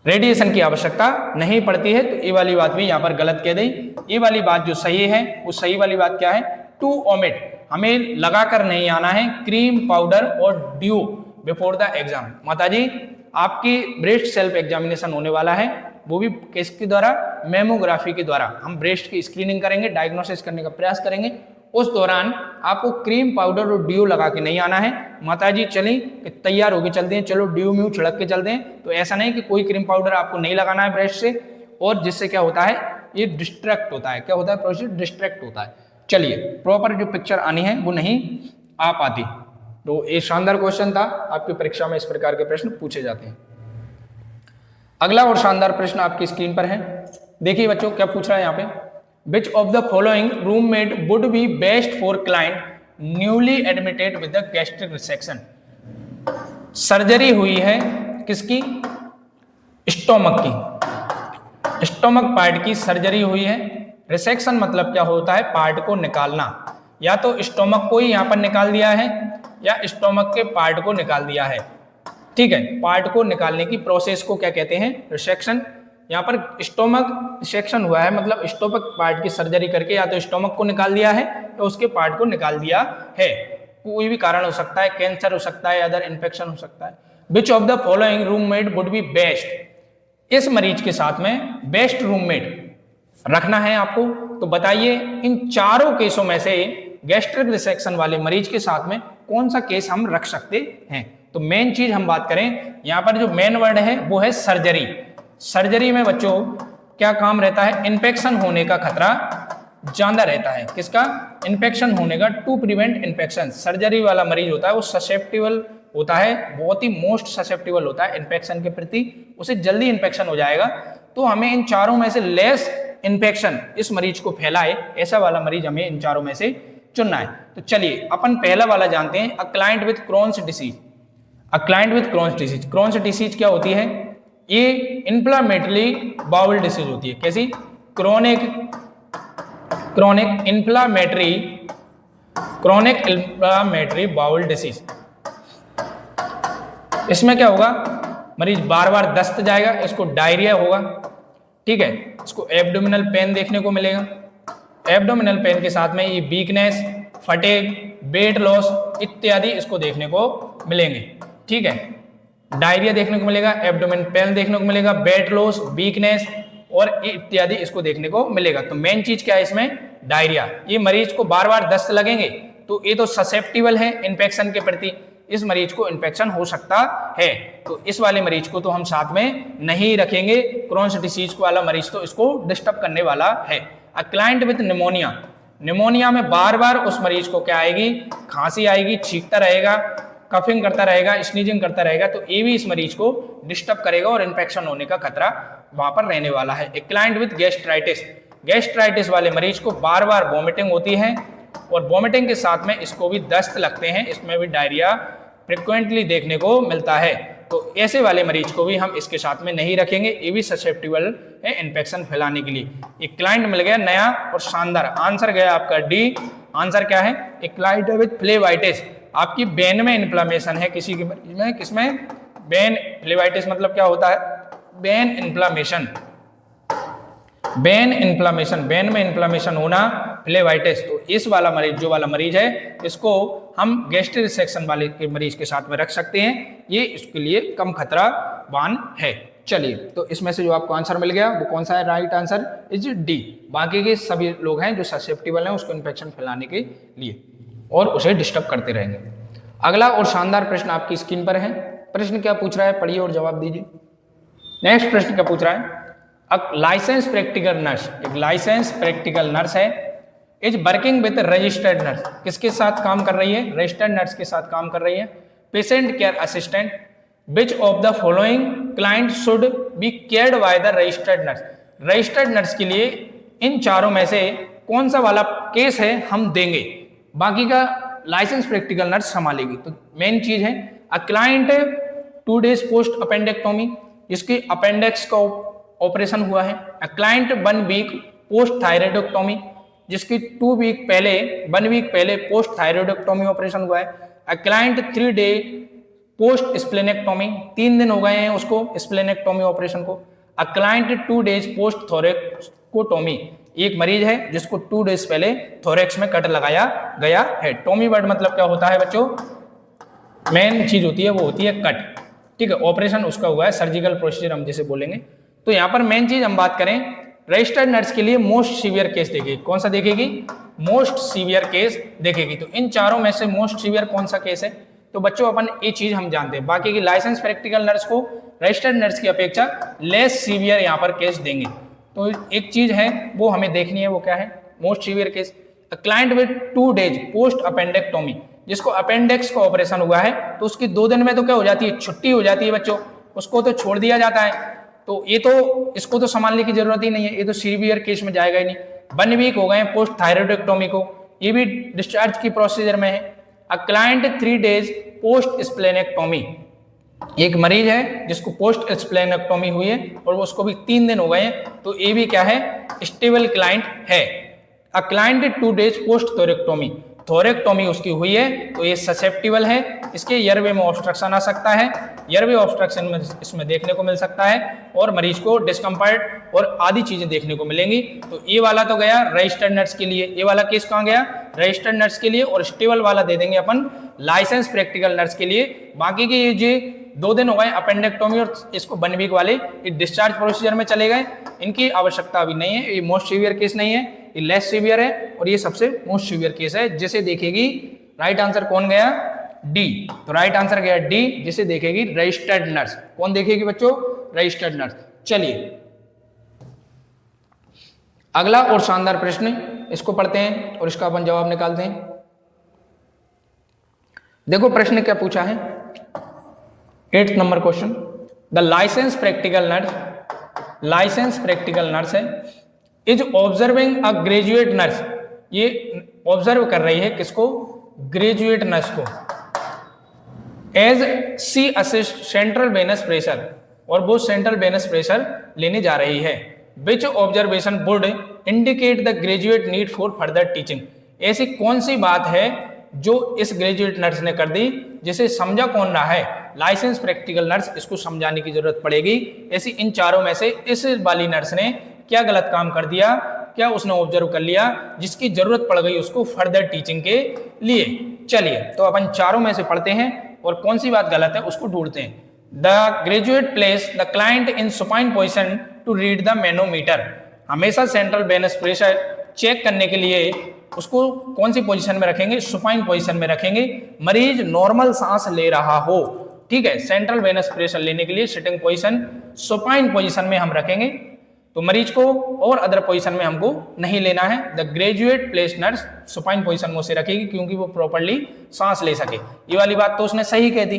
रेडिएशन की आवश्यकता नहीं पड़ती है। तो ये वाली बात भी यहाँ पर गलत कह दी। ये वाली बात जो सही है वो सही वाली बात क्या है, टू ओमिट, हमें लगाकर नहीं आना है क्रीम पाउडर और ड्यू बिफोर द एग्जाम। माता जी आपकी ब्रेस्ट सेल्फ एग्जामिनेशन होने वाला है, वो भी किसके द्वारा, मैमोग्राफी के द्वारा। हम ब्रेस्ट की स्क्रीनिंग करेंगे, डायग्नोसिस करने का प्रयास करेंगे। उस दौरान आपको क्रीम पाउडर और ड्यू लगा के नहीं आना है। माता जी चलें कि तैयार होके चलते हैं, चलो ड्यू म्यू छिड़क के चलते हैं। तो ऐसा नहीं कि कोई क्रीम पाउडर आपको नहीं लगाना है ब्रेस्ट से, और जिससे क्या होता है, ये डिस्ट्रैक्ट होता है। क्या होता है, प्रोसेस डिस्ट्रैक्ट होता है। चलिए प्रॉपर जो पिक्चर आनी है वो नहीं आ पाती। तो ये शानदार क्वेश्चन था, आपकी परीक्षा में इस प्रकार के प्रश्न पूछे जाते हैं। अगला और शानदार प्रश्न आपकी स्क्रीन पर है। देखिए बच्चों क्या पूछ रहा है यहाँ पे, Which of the following roommate would be best for client newly admitted with the gastric resection? Surgery हुई है किसकी, स्टोमक की, स्टोमक पार्ट की सर्जरी हुई है। रिसेक्शन मतलब क्या होता है, पार्ट को निकालना। या तो स्टोमक को ही यहाँ पर निकाल दिया है या स्टोमक के पार्ट को निकाल दिया है। ठीक है, पार्ट को निकालने की प्रोसेस को क्या कहते हैं, रिसेक्शन। यहाँ पर स्टोमक रिसेक्शन हुआ है मतलब स्टोमक पार्ट की सर्जरी करके या तो स्टोमक को निकाल दिया है या उसके पार्ट को निकाल दिया है। कोई भी कारण हो सकता है, कैंसर हो सकता है, अदर इन्फेक्शन हो सकता है। Which of the following roommate would B best, इस मरीज के साथ में बेस्ट रूममेट रखना है आपको। तो बताइए इन चारों केसों में से गैस्ट्रिक रिसेक्शन वाले मरीज के साथ में कौन सा केस हम रख सकते हैं। तो मेन चीज हम बात करें, यहाँ पर जो मेन वर्ड है वो है सर्जरी। सर्जरी में बच्चों क्या काम रहता है, इन्फेक्शन होने का खतरा ज्यादा रहता है। किसका, इन्फेक्शन होने का, टू प्रिवेंट इन्फेक्शन। सर्जरी वाला मरीज होता है वो ससेप्टिबल होता है, बहुत ही मोस्ट ससेप्टिबल होता है इन्फेक्शन के प्रति, उसे जल्दी इन्फेक्शन हो जाएगा। तो हमें इन चारों में से लेस इन्फेक्शन इस मरीज को फैलाए ऐसा वाला मरीज हमें इन चारों में से चुनना है। तो चलिए अपन पहला वाला जानते हैं, a client with Crohn's disease. A client with Crohn's disease, Crohn's disease क्या होती है, ये इन्फ्लेमेटरी बाउल डिसीज होती है। कैसी, chronic chronic inflammatory bowel disease. इसमें क्या होगा, मरीज बार बार दस्त जाएगा, इसको डायरिया होगा, ठीक है, इसको एब्डोमिनल पेन देखने को मिलेगा। एब्डोमिनल पेन के साथ में ये वीकनेस, फटेग, वेट लॉस इत्यादि इसको देखने को मिलेंगे, ठीक है। डायरिया देखने को मिलेगा, एब्डोमिनल पेन देखने को मिलेगा, वेट लॉस, वीकनेस और इत्यादि इसको देखने को मिलेगा। तो मेन चीज क्या है इसमें, डायरिया। ये मरीज को बार बार दस्त लगेंगे तो ये तो ससेप्टिबल है इन्फेक्शन के प्रति, इस मरीज को इन्फेक्शन हो सकता है, तो इस वाले मरीज को तो हम साथ में नहीं रखेंगे। क्रोन्स डिसीज वाला मरीज तो इसको डिस्टर्ब करने वाला है। A client with pneumonia, pneumonia में बार बार उस मरीज को क्या आएगी, खांसी आएगी, छींकता रहेगा, कफिंग करता रहेगा, स्नीजिंग करता रहेगा, तो ये भी इस मरीज को डिस्टर्ब करेगा और इन्फेक्शन होने का खतरा वहां पर रहने वाला है। A client with gastritis, gastritis वाले मरीज को बार बार वॉमिटिंग होती है और वॉमिटिंग के साथ में इसको भी दस्त लगते हैं, इसमें भी डायरिया फ्रिक्वेंटली देखने को मिलता है। तो ऐसे वाले मरीज को भी हम इसके साथ में नहीं रखेंगे, ये भी ससेप्टिबल है इन्फेक्शन फैलाने के लिए। एक क्लाइंट मिल गया नया और शानदार, आंसर गया आपका डी। आंसर क्या है, एक क्लाइंट विथ फ्लेवाइटिस, आपकी वेन में इन्फ्लामेशन है किसी की मरीज में, किसमें, वेन। फ्लेवाइटिस मतलब क्या होता है, when inflammation, when inflammation, when में इन्फ्लामेशन होना, फ्लेवाइटिस। तो इस वाला मरीज, जो वाला मरीज है, इसको हम गैस्ट्रिक रिसेक्शन वाले के मरीज के साथ में रख सकते हैं, ये इसके लिए कम खतरावान है। चलिए, तो इसमें से जो आपको आंसर मिल गया वो कौन सा है, राइट आंसर इज डी। बाकी के सभी लोग हैं जो ससेप्टिबल हैं उसको इन्फेक्शन फैलाने के लिए और उसे डिस्टर्ब करते रहेंगे। अगला और शानदार प्रश्न आपकी स्क्रीन पर है। प्रश्न क्या पूछ रहा है, पढ़िए और जवाब दीजिए। नेक्स्ट प्रश्न क्या पूछ रहा है, लाइसेंस प्रैक्टिकल नर्स, एक लाइसेंस प्रैक्टिकल नर्स है, is working with registered nurse, किसके साथ काम कर रही है, रजिस्टर्ड नर्स के साथ काम कर रही है। Patient care assistant, which of the following client should be cared by the registered nurse, registered nurse के लिए इन चारों में से कौन सा वाला केस है हम देंगे, बाकी का लाइसेंस प्रैक्टिकल नर्स संभालेगी। तो मेन चीज है, a client 2 days post appendectomy, जिसकी अपेंडिक्स का ऑपरेशन हुआ है। अ क्लाइंट 1 week पोस्ट थायराइडोक्टोमी, जिसकी 2 week पहले, 1 week पहले पोस्ट थायराइडोक्टोमी ऑपरेशन हुआ है। A client 3 day post splenectomy, 3 दिन हो गए हैं उसको स्प्लेनेक्टोमी ऑपरेशन को। अ क्लाइंट 2 days पोस्ट थोरेक्सकोटोमी, एक मरीज है जिसको 2 days पहले थोरेक्स में कट लगाया गया है। टोमी वर्ड मतलब क्या होता है बच्चों, मेन चीज होती है वो होती है कट, ठीक है, ऑपरेशन उसका हुआ है, सर्जिकल प्रोसीजर हम जिसे बोलेंगे। तो यहाँ पर मेन चीज हम बात करें, रजिस्टर्ड नर्स के लिए मोस्ट सीवियर केस देखेगी, कौन सा देखेगी, मोस्ट सीवियर केस देखेगी। तो इन चारों में से मोस्ट सीवियर कौन सा केस है, तो बच्चों अपन ये चीज हम जानते हैं, बाकी की लाइसेंस प्रैक्टिकल नर्स को रजिस्टर्ड नर्स की अपेक्षा लेस सीवियर यहाँ पर केस देंगे। तो एक चीज है वो हमें देखनी है, वो क्या है, most severe case. Client with 2 days post appendectomy, जिसको अपेंडिक्स का ऑपरेशन हुआ है, तो उसकी 2 दिन में तो क्या हो जाती है, छुट्टी हो जाती है बच्चों, उसको तो छोड़ दिया जाता है। तो ये तो इसको तो संभालने की जरूरत ही नहीं है, ये तो सीवियर केस में जाएगा ही नहीं। 1 week हो गए पोस्ट थायराइडोक्टोमी को, ये भी डिस्चार्ज की प्रोसीजर में है। A client 3 days post splenectomy, एक मरीज है जिसको पोस्ट स्प्लेनेक्टोमी हुई है और वो उसको भी 3 दिन हो गए हैं, तो ये भी क्या है, स्टेबल क्लाइंट है। अ क्लाइंट 2 days पोस्ट थोरेक्टोमी, थोरेक्टोमी उसकी हुई है, तो ये ससेप्टिबल है, इसके एयरवे में ऑब्स्ट्रक्शन आ सकता है, एयरवे ऑब्स्ट्रक्शन में इसमें देखने को मिल सकता है और मरीज को डिस्कम्फर्ट और आदि चीजें देखने को मिलेंगी। तो ये वाला तो गया रजिस्टर्ड नर्स के लिए, ये वाला केस कहाँ गया, रजिस्टर्ड नर्स के लिए, और स्टेबल वाला दे देंगे अपन लाइसेंस प्रैक्टिकल नर्स के लिए। बाकी के ये जो 2 दिन हो गए अपेंडेक्टोमी और इसको 1 week वाले, ये डिस्चार्ज प्रोसीजर में चले गए, इनकी आवश्यकता अभी नहीं है, ये मोस्ट सीवियर केस नहीं है, ये लेस सीवियर है और ये सबसे मोस्ट सीवियर केस है, जिसे देखेगी राइट आंसर कौन गया, डी। तो राइट आंसर गया डी, जिसे देखेगी रजिस्टर्ड नर्स। कौन देखेगी बच्चों, रजिस्टर्ड नर्स। चलिए अगला और शानदार प्रश्न, इसको पढ़ते हैं और इसका अपन जवाब निकालते हैं। देखो प्रश्न क्या पूछा है, 8th number question. The license practical nurse, license practical nurse है, is observing a graduate nurse, ये ऑब्जर्व कर रही है किसको, ग्रेजुएट नर्स को, as she assist central venous pressure, और वो सेंट्रल वेनस प्रेशर लेने जा रही है। Which observation would indicate the graduate need for further teaching. ऐसी कौन सी बात है जो इस ग्रेजुएट नर्स ने कर दी जिसे समझा कौन रहा है, लाइसेंस प्रैक्टिकल नर्स, इसको समझाने की जरूरत पड़ेगी। ऐसी इन चारों में से इस वाली नर्स ने क्या गलत काम कर दिया, क्या उसने ऑब्जर्व कर लिया जिसकी जरूरत पड़ गई उसको फर्दर टीचिंग के लिए। चलिए तो अपन चारों में से पढ़ते हैं और कौन सी बात गलत है उसको ढूंढते हैं। The graduate place the client in supine position to read the manometer. हमेशा सेंट्रल वेनस प्रेशर चेक करने के लिए उसको कौन सी पोजीशन में रखेंगे, सुपाइन पोजीशन में रखेंगे। मरीज नॉर्मल सांस ले रहा हो, ठीक है, सेंट्रल वेनस प्रेशर लेने के लिए सिटिंग पोजीशन सुपाइन पोजीशन में हम रखेंगे, तो मरीज को और अदर पोजीशन में हमको नहीं लेना है। The graduate place nurse supine position में उसे रखेगी क्योंकि वो प्रॉपर्ली सांस ले सके। ये वाली बात तो उसने सही कह दी।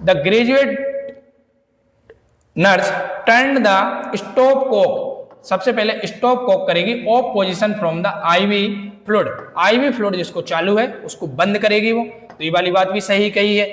The graduate nurse turn the stop cock, सबसे पहले स्टॉप कॉक करेगी off position from the IV fluid. IV fluid जिसको चालू है उसको बंद करेगी वो, तो ये वाली बात भी सही कही है।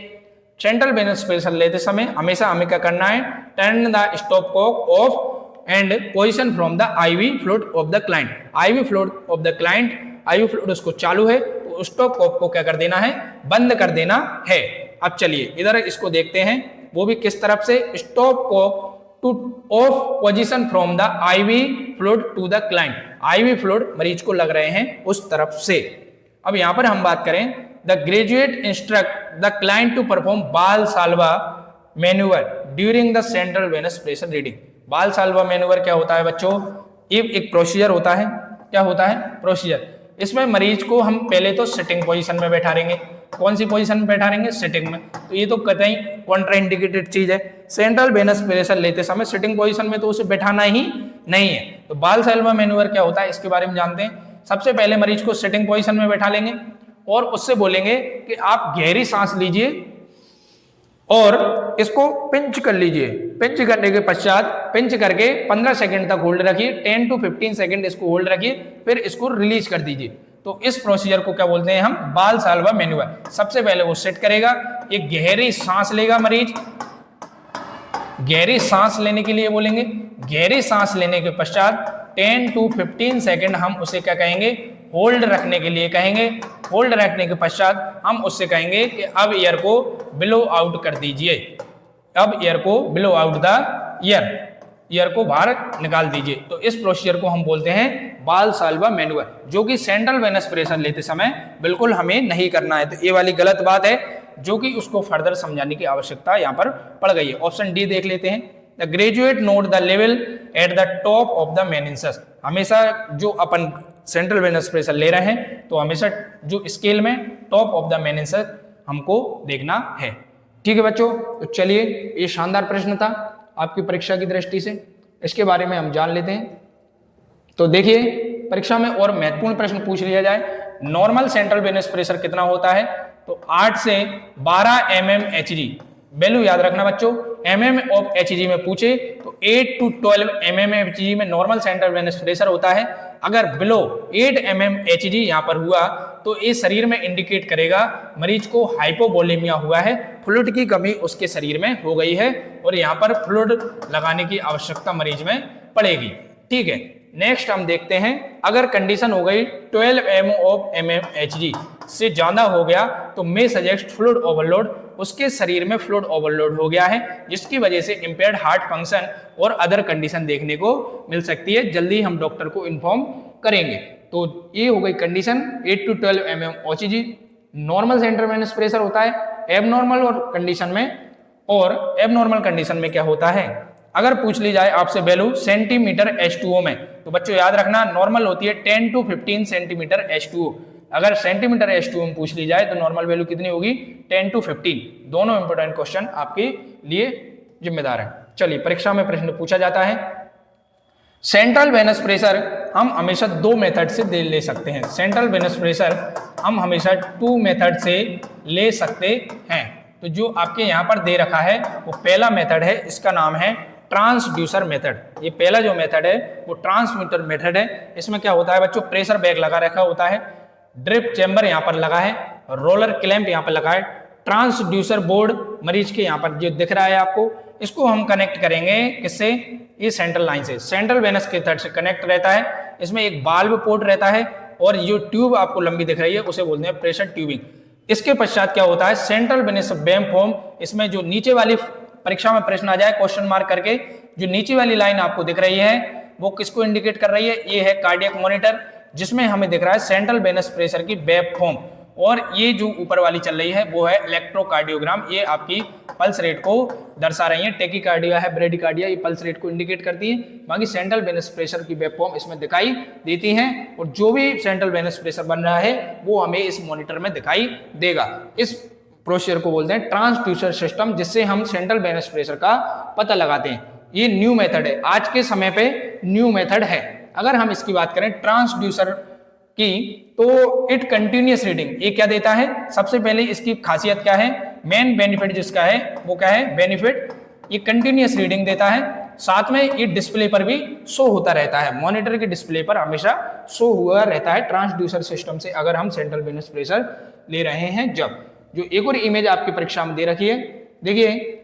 सेंट्रल वेनस प्रेशर लेते समय हमेशा हमें क्या करना है, turn the stop Kock off and position from the IV fluid off the client. IV fluid off the client, IV fluid उसको चालू है तो स्टॉप कॉक को क्या कर देना है, बंद कर देना है। अब चलिए इधर इसको देखते हैं, वो भी किस तरफ से, stopcock to off position from the IV fluid to the client. IV fluid मरीज को लग रहे हैं उस तरफ से। अब यहां पर हम बात करें, the graduate instruct the client to perform Valsalva maneuver during the central venous pressure reading. Valsalva maneuver क्या होता है बच्चों, ये एक प्रोसीजर होता है। क्या होता है, प्रोसीजर। इसमें मरीज को हम पहले तो सिटिंग पोजीशन में बैठाएंगे। कौन सी पोजीशन में बैठाएंगे, सिटिंग में। तो ये तो कतई कॉन्ट्राइंडिकेटेड चीज है। सेंट्रल वेनस प्रेशर लेते समय सिटिंग पोजीशन में तो उसे बैठाना ही नहीं है। तो बालसाल्वा मैन्यूवर क्या होता है इसके बारे में जानते हैं। सबसे पहले मरीज को सिटिंग पोजीशन में बैठा लेंगे और उससे बोलेंगे कि आप गहरी सांस लीजिए और इसको पिंच कर लीजिए। पिंच करने के पश्चात पिंच करके 15 सेकंड तक होल्ड रखिए, 10 to 15 सेकंड इसको होल्ड रखिए, फिर इसको रिलीज कर दीजिए। तो इस प्रोसीजर को क्या बोलते हैं हम, बालसाल्वा मैन्यूवर। सबसे पहले वो सेट करेगा, एक गहरी सांस लेगा मरीज, गहरी सांस लेने के लिए बोलेंगे। गहरी सांस लेने के पश्चात 10 to 15 सेकंड हम उसे क्या कहेंगे, होल्ड रखने के लिए कहेंगे। होल्ड रखने के पश्चात हम उससे कहेंगे कि अब ईयर को बिलो आउट कर दीजिए। अब ईयर को बिलो आउट द ईयर को बाहर निकाल दीजिए। तो इस प्रोसीजर को हम बोलते हैं बालसाल्वा मैन्यूवर, जो कि सेंट्रल वेनस प्रेशर लेते समय बिल्कुल हमें नहीं करना है। तो ये वाली गलत बात है जो कि उसको फर्दर समझाने की आवश्यकता यहाँ पर पड़ गई है। ऑप्शन डी देख लेते हैं। The graduate note the level at the top of the meniscus. हमेशा जो अपन सेंट्रल वेनस प्रेशर ले रहे हैं तो हमेशा जो स्केल में टॉप ऑफ द मेनिंसस हमको देखना है। ठीक है बच्चों, तो चलिए ये शानदार प्रश्न था आपकी परीक्षा की दृष्टि से, इसके बारे में हम जान लेते हैं। तो देखिए परीक्षा में और महत्वपूर्ण प्रश्न पूछ लिया जाए, नॉर्मल सेंट्रल वेनस प्रेशर कितना होता है, तो 8 से 12 mmHg। वैल्यू याद रखना बच्चों, mm ऑफ Hg में पूछे तो 8 to 12 mmHg में नॉर्मल सेंट्रल वेनस प्रेशर होता है। अगर बिलो 8 mmHg यहाँ पर हुआ तो ये शरीर में इंडिकेट करेगा मरीज को हाइपोवोलेमिया हुआ है, फ्लूइड की कमी उसके शरीर में हो गई है और यहाँ पर फ्लूइड लगाने की आवश्यकता मरीज में पड़ेगी। ठीक है, नेक्स्ट हम देखते हैं, अगर कंडीशन हो गई 12 mmHg से ज्यादा हो गया तो मे सजेस्ट फ्लूइड ओवरलोड, उसके शरीर में फ्लूइड ओवरलोड हो गया है जिसकी वजह से इंपेयर्ड हार्ट फंक्शन और अदर कंडीशन देखने को मिल सकती है। जल्दी हम डॉक्टर को इन्फॉर्म करेंगे। तो ये हो गई condition 8 to 12 mmHg। Normal central venous pressure होता है एबनॉर्मल और कंडीशन में, और एबनॉर्मल कंडीशन में क्या होता है, अगर पूछ ली जाए आपसे वैल्यू सेंटीमीटर H2O में, तो बच्चों याद रखना नॉर्मल होती है 10 to 15 सेंटीमीटर H2O। अगर सेंटीमीटर H2O में पूछ ली जाए तो नॉर्मल वैल्यू कितनी होगी, 10 to 15। दोनों इंपोर्टेंट क्वेश्चन आपके लिए जिम्मेदार है। चलिए परीक्षा में प्रश्न पूछा जाता है, सेंट्रल वेनस प्रेशर हम हमेशा 2 मेथड से ले सकते हैं। सेंट्रल वेनस प्रेशर हम हमेशा 2 मेथड से ले सकते हैं। तो जो आपके यहाँ पर दे रखा है वो पहला मेथड है, इसका नाम है ट्रांसड्यूसर मेथड। ये पहला जो मेथड है वो ट्रांसमीटर मेथड है। इसमें क्या होता है बच्चों, प्रेशर बैग लगा रखा होता है, ड्रिप चैम्बर यहाँ पर लगा है, रोलर क्लैंप यहाँ पर लगा है, ट्रांसड्यूसर बोर्ड मरीज के यहाँ पर जो दिख रहा है आपको, इसको हम कनेक्ट करेंगे किससे, ये सेंट्रल लाइन से, सेंट्रल वेनस के थर्ड से कनेक्ट रहता है। इसमें एक वाल्व पोर्ट रहता है और जो ट्यूब आपको लंबी दिख रही है उसे बोलते हैं प्रेशर ट्यूबिंग। इसके पश्चात क्या होता है, सेंट्रल वेनस वेम फॉर्म। इसमें जो नीचे वाली, परीक्षा में प्रश्न आ जाए क्वेश्चन मार्क करके, जो नीचे वाली लाइन आपको दिख रही है वो किसको इंडिकेट कर रही है, ये है कार्डियक मॉनिटर, जिसमें हमें दिख रहा है सेंट्रल वेनस प्रेशर की वेव फॉर्म। और ये जो ऊपर वाली चल रही है वो है इलेक्ट्रोकार्डियोग्राम, ये आपकी पल्स रेट को दर्शा रही है। टेकीकार्डिया है, ब्रेडिकार्डिया, ये पल्स रेट को इंडिकेट करती है। बाकी सेंट्रल वेनस प्रेशर की वेव फॉर्म इसमें दिखाई देती है और जो भी सेंट्रल वेनस प्रेशर बन रहा है वो हमें इस मॉनिटर में दिखाई देगा। इस प्रोसीजर को बोलते हैं ट्रांसड्यूसर सिस्टम, जिससे हम सेंट्रल वेनस प्रेशर का पता लगाते हैं। ये न्यू मेथड है, आज के समय पे न्यू मेथड है। अगर हम इसकी बात करें ट्रांसड्यूसर की, तो इट कंटिन्यूअस रीडिंग, ये क्या देता है, सबसे पहले इसकी खासियत क्या है, मेन बेनिफिट जिसका है वो क्या है, बेनिफिट, ये कंटिन्यूअस रीडिंग देता है। साथ में ये डिस्प्ले पर भी शो होता रहता है, मॉनिटर के डिस्प्ले पर हमेशा शो हुआ रहता है ट्रांसड्यूसर सिस्टम से, अगर हम सेंट्रल वेनस प्रेशर ले रहे हैं जब। जो एक और इमेज आपकी परीक्षा में दे रखी है, देखिए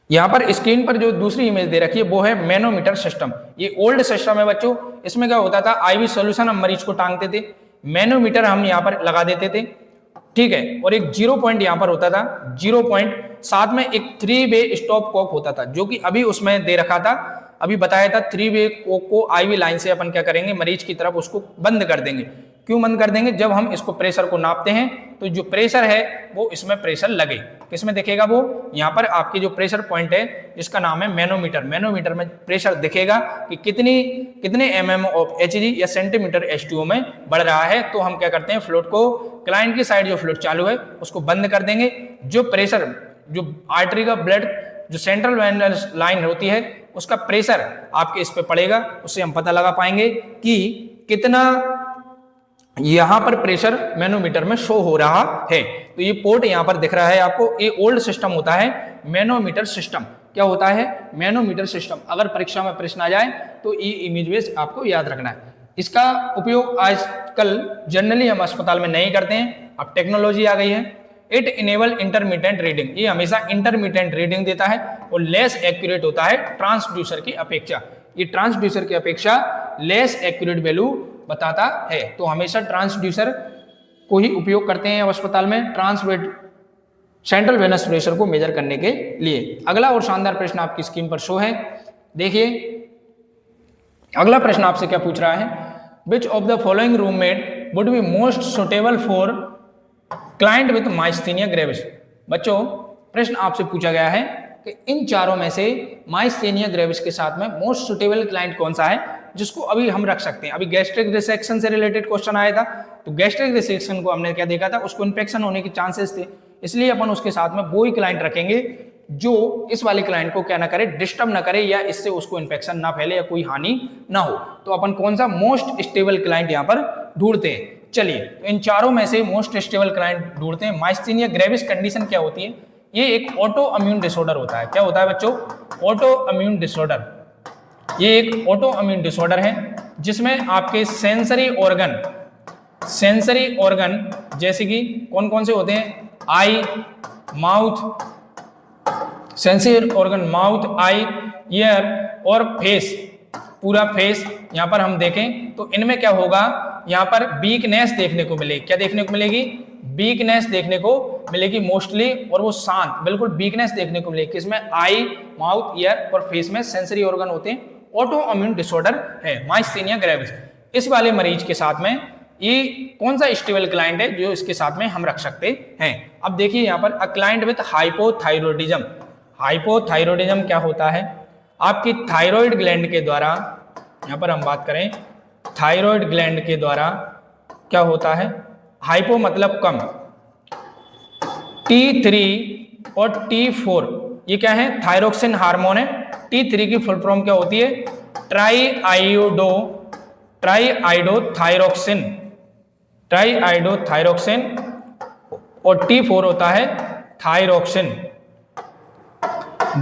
यहाँ पर स्क्रीन पर जो दूसरी इमेज दे रखी है वो है मैनोमीटर सिस्टम। ये ओल्ड सिस्टम है बच्चों। इसमें क्या होता था, आईवी सॉल्यूशन हम मरीज को टांगते थे, मैनोमीटर हम यहाँ पर लगा देते थे, ठीक है, और एक 0 पॉइंट यहाँ पर होता था, 0 पॉइंट, साथ में एक 3 वे स्टॉप कॉक होता था, जो कि अभी उसमें दे रखा था, अभी बताया था। 3 वे कॉक को आईवी लाइन से अपन क्या करेंगे, मरीज की तरफ उसको बंद कर देंगे। क्यों बंद कर देंगे, जब हम इसको प्रेशर को नापते हैं तो जो प्रेशर है वो इसमें प्रेशर लगे, किसमें दिखेगा, वो यहाँ पर आपकी जो प्रेशर पॉइंट है जिसका नाम है मैनोमीटर, मैनोमीटर में प्रेशर दिखेगा कि कितने mm ऑफ Hg या सेंटीमीटर H2O में बढ़ रहा है। तो हम क्या करते हैं, फ्लूइड को, क्लाइंट की साइड जो फ्लूइड चालू है उसको बंद कर देंगे। जो प्रेशर, जो आर्टरी का ब्लड, जो सेंट्रल वेनस लाइन होती है उसका प्रेशर आपके इस पे पड़ेगा, उससे हम पता लगा पाएंगे कि कितना यहां पर प्रेशर मैनोमीटर में शो हो रहा है। तो ये पोर्ट यहां पर दिख रहा है आपको, ये ओल्ड सिस्टम होता है मैनोमीटर सिस्टम। क्या होता है, मैनोमीटर सिस्टम। अगर परीक्षा में प्रश्न आ जाए तो ये इमेज बेस आपको याद रखना है। इसका उपयोग आजकल जनरली हम अस्पताल में नहीं करते हैं, अब टेक्नोलॉजी आ गई है। इट इनेबल इंटरमीडिएट रीडिंग, ये हमेशा इंटरमीडिएट रीडिंग देता है और लेस एक्यूरेट होता है ट्रांसड्यूसर की अपेक्षा। ये ट्रांसड्यूसर की अपेक्षा लेस एक्यूरेट वैल्यू बताता है। तो हमेशा ट्रांसड्यूसर को ही उपयोग करते हैं अस्पताल में सेंट्रल वेनस प्रेशर को मेजर करने के लिए। अगला और शानदार प्रश्न आपकी स्क्रीन पर शो है, देखिए अगला प्रश्न आपसे क्या पूछ रहा है, which of the following roommate would be most suitable for client with myasthenia gravis. बच्चों प्रश्न आपसे पूछा गया है कि इन चारों में से माइस्थेनिया ग्रेविस के साथ में मोस्ट सुटेबल क्लाइंट कौन सा है जिसको अभी हम रख सकते हैं। अभी गैस्ट्रिक रिसेक्शन से रिलेटेड क्वेश्चन आया था, तो गैस्ट्रिक रिसेक्शन को हमने क्या देखा था, उसको इन्फेक्शन होने के चांसेस थे, इसलिए अपन उसके साथ में वो ही क्लाइंट रखेंगे जो इस वाले क्लाइंट को क्या ना करे, डिस्टर्ब ना करे, या इससे उसको इन्फेक्शन ना फैले या कोई हानि ना हो। तो अपन कौन सा मोस्ट स्टेबल क्लाइंट यहाँ पर ढूंढते हैं। चलिए तो इन चारों में से मोस्ट स्टेबल क्लाइंट ढूंढते हैं। माइस्थेनिया ग्रेविस कंडीशन क्या होती है, ये एक ऑटो इम्यून डिसऑर्डर होता है। क्या होता है बच्चों, ऑटो इम्यून डिसऑर्डर। ये एक ऑटो इम्यून डिसऑर्डर है जिसमें आपके सेंसरी ऑर्गन जैसे कि कौन कौन से होते हैं, आई, माउथ, सेंसरी ऑर्गन माउथ, आई, ईयर और फेस, पूरा फेस यहाँ पर हम देखें तो इनमें क्या होगा, यहाँ पर वीकनेस देखने को मिलेगी। क्या देखने को मिलेगी, वीकनेस देखने को मिलेगी मोस्टली, और वो शांत, बिल्कुल वीकनेस देखने को मिलेगी। किसमें, आई, माउथ, ईयर और फेस में सेंसरी ऑर्गन होते हैं। ऑटो इम्यून डिसऑर्डर है माइस्थेनिया ग्रेविस। इस वाले मरीज के साथ में ये कौन सा स्टेबल क्लाइंट है जो इसके साथ में हम रख सकते हैं। अब देखिए यहाँ पर अ क्लाइंट विथ हाइपोथायरॉयडिज्म। हाइपोथायरॉयडिज्म क्या होता है, आपकी थायराइड ग्लैंड के द्वारा, यहाँ पर हम बात करें थायराइड ग्लैंड के द्वारा क्या होता है, हाइपो मतलब कम, T3 और T4 ये क्या है, थायरोक्सिन हार्मोन है। T3 की फुल फॉर्म क्या होती है, ट्राईआइडोथायरोक्सिन, और T4 होता है थायरोक्सिन।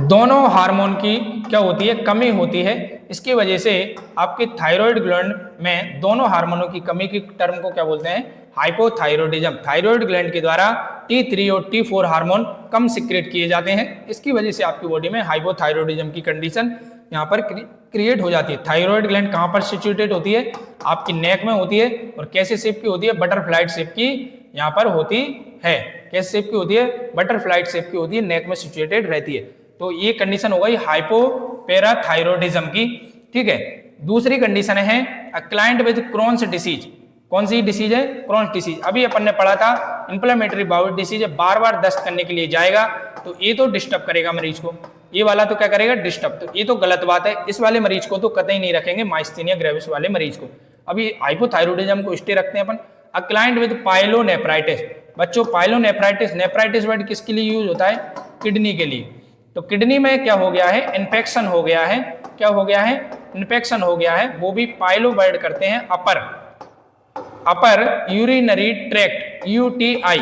दोनों हार्मोन की क्या होती है, कमी होती है। इसकी वजह से आपके थायराइड ग्लैंड में दोनों हार्मोनों की कमी की टर्म को क्या बोलते हैं, हाइपोथायरॉयडिज्म, थायराइड ग्लैंड के द्वारा T3 और T4 हार्मोन कम सिक्रेट किए जाते हैं, इसकी वजह से आपकी बॉडी में हाइपोथायरॉयडिज्म की कंडीशन यहाँ पर क्रिएट हो जाती है। थायराइड ग्लैंड कहाँ पर सिचुएटेड होती है? आपकी नेक में होती है, और कैसे शेप की होती है? बटरफ्लाई शेप की यहाँ पर होती है। कैसे शेप की होती है? बटरफ्लाई शेप की होती है, नेक में सिचुएटेड रहती है। तो ये कंडीशन हो गई हाइपोपैराथायरॉयडिज्म की, ठीक है। दूसरी कंडीशन है क्लाइंट विद क्रोन्स डिसीज। कौन सी डिसीज है? Crohn's disease. अभी अपन ने पढ़ा था इन्फ्लेमेटरी बाउल डिसीज है, बार बार दस्त करने के लिए जाएगा तो ये तो डिस्टर्ब करेगा मरीज को, ये वाला तो क्या करेगा? डिस्टर्ब। तो ये तो गलत बात है, इस वाले मरीज को तो कतई नहीं रखेंगे, माइस्थेनिया ग्रेविस वाले मरीज को। अभी हाइपोथायरॉयडिज्म को स्टे रखते हैं अपन। A client with pyelonephritis. बच्चों पाइलोनेफ्राइटिस, नेफ्राइटिस वर्ड किसके लिए यूज होता है? किडनी के लिए। तो किडनी में क्या हो गया है? इन्फेक्शन हो गया है। क्या हो गया है? इन्फेक्शन हो गया है। वो भी पाइलो वर्ड करते हैं अपर यूरिनरी ट्रैक्ट, UTI,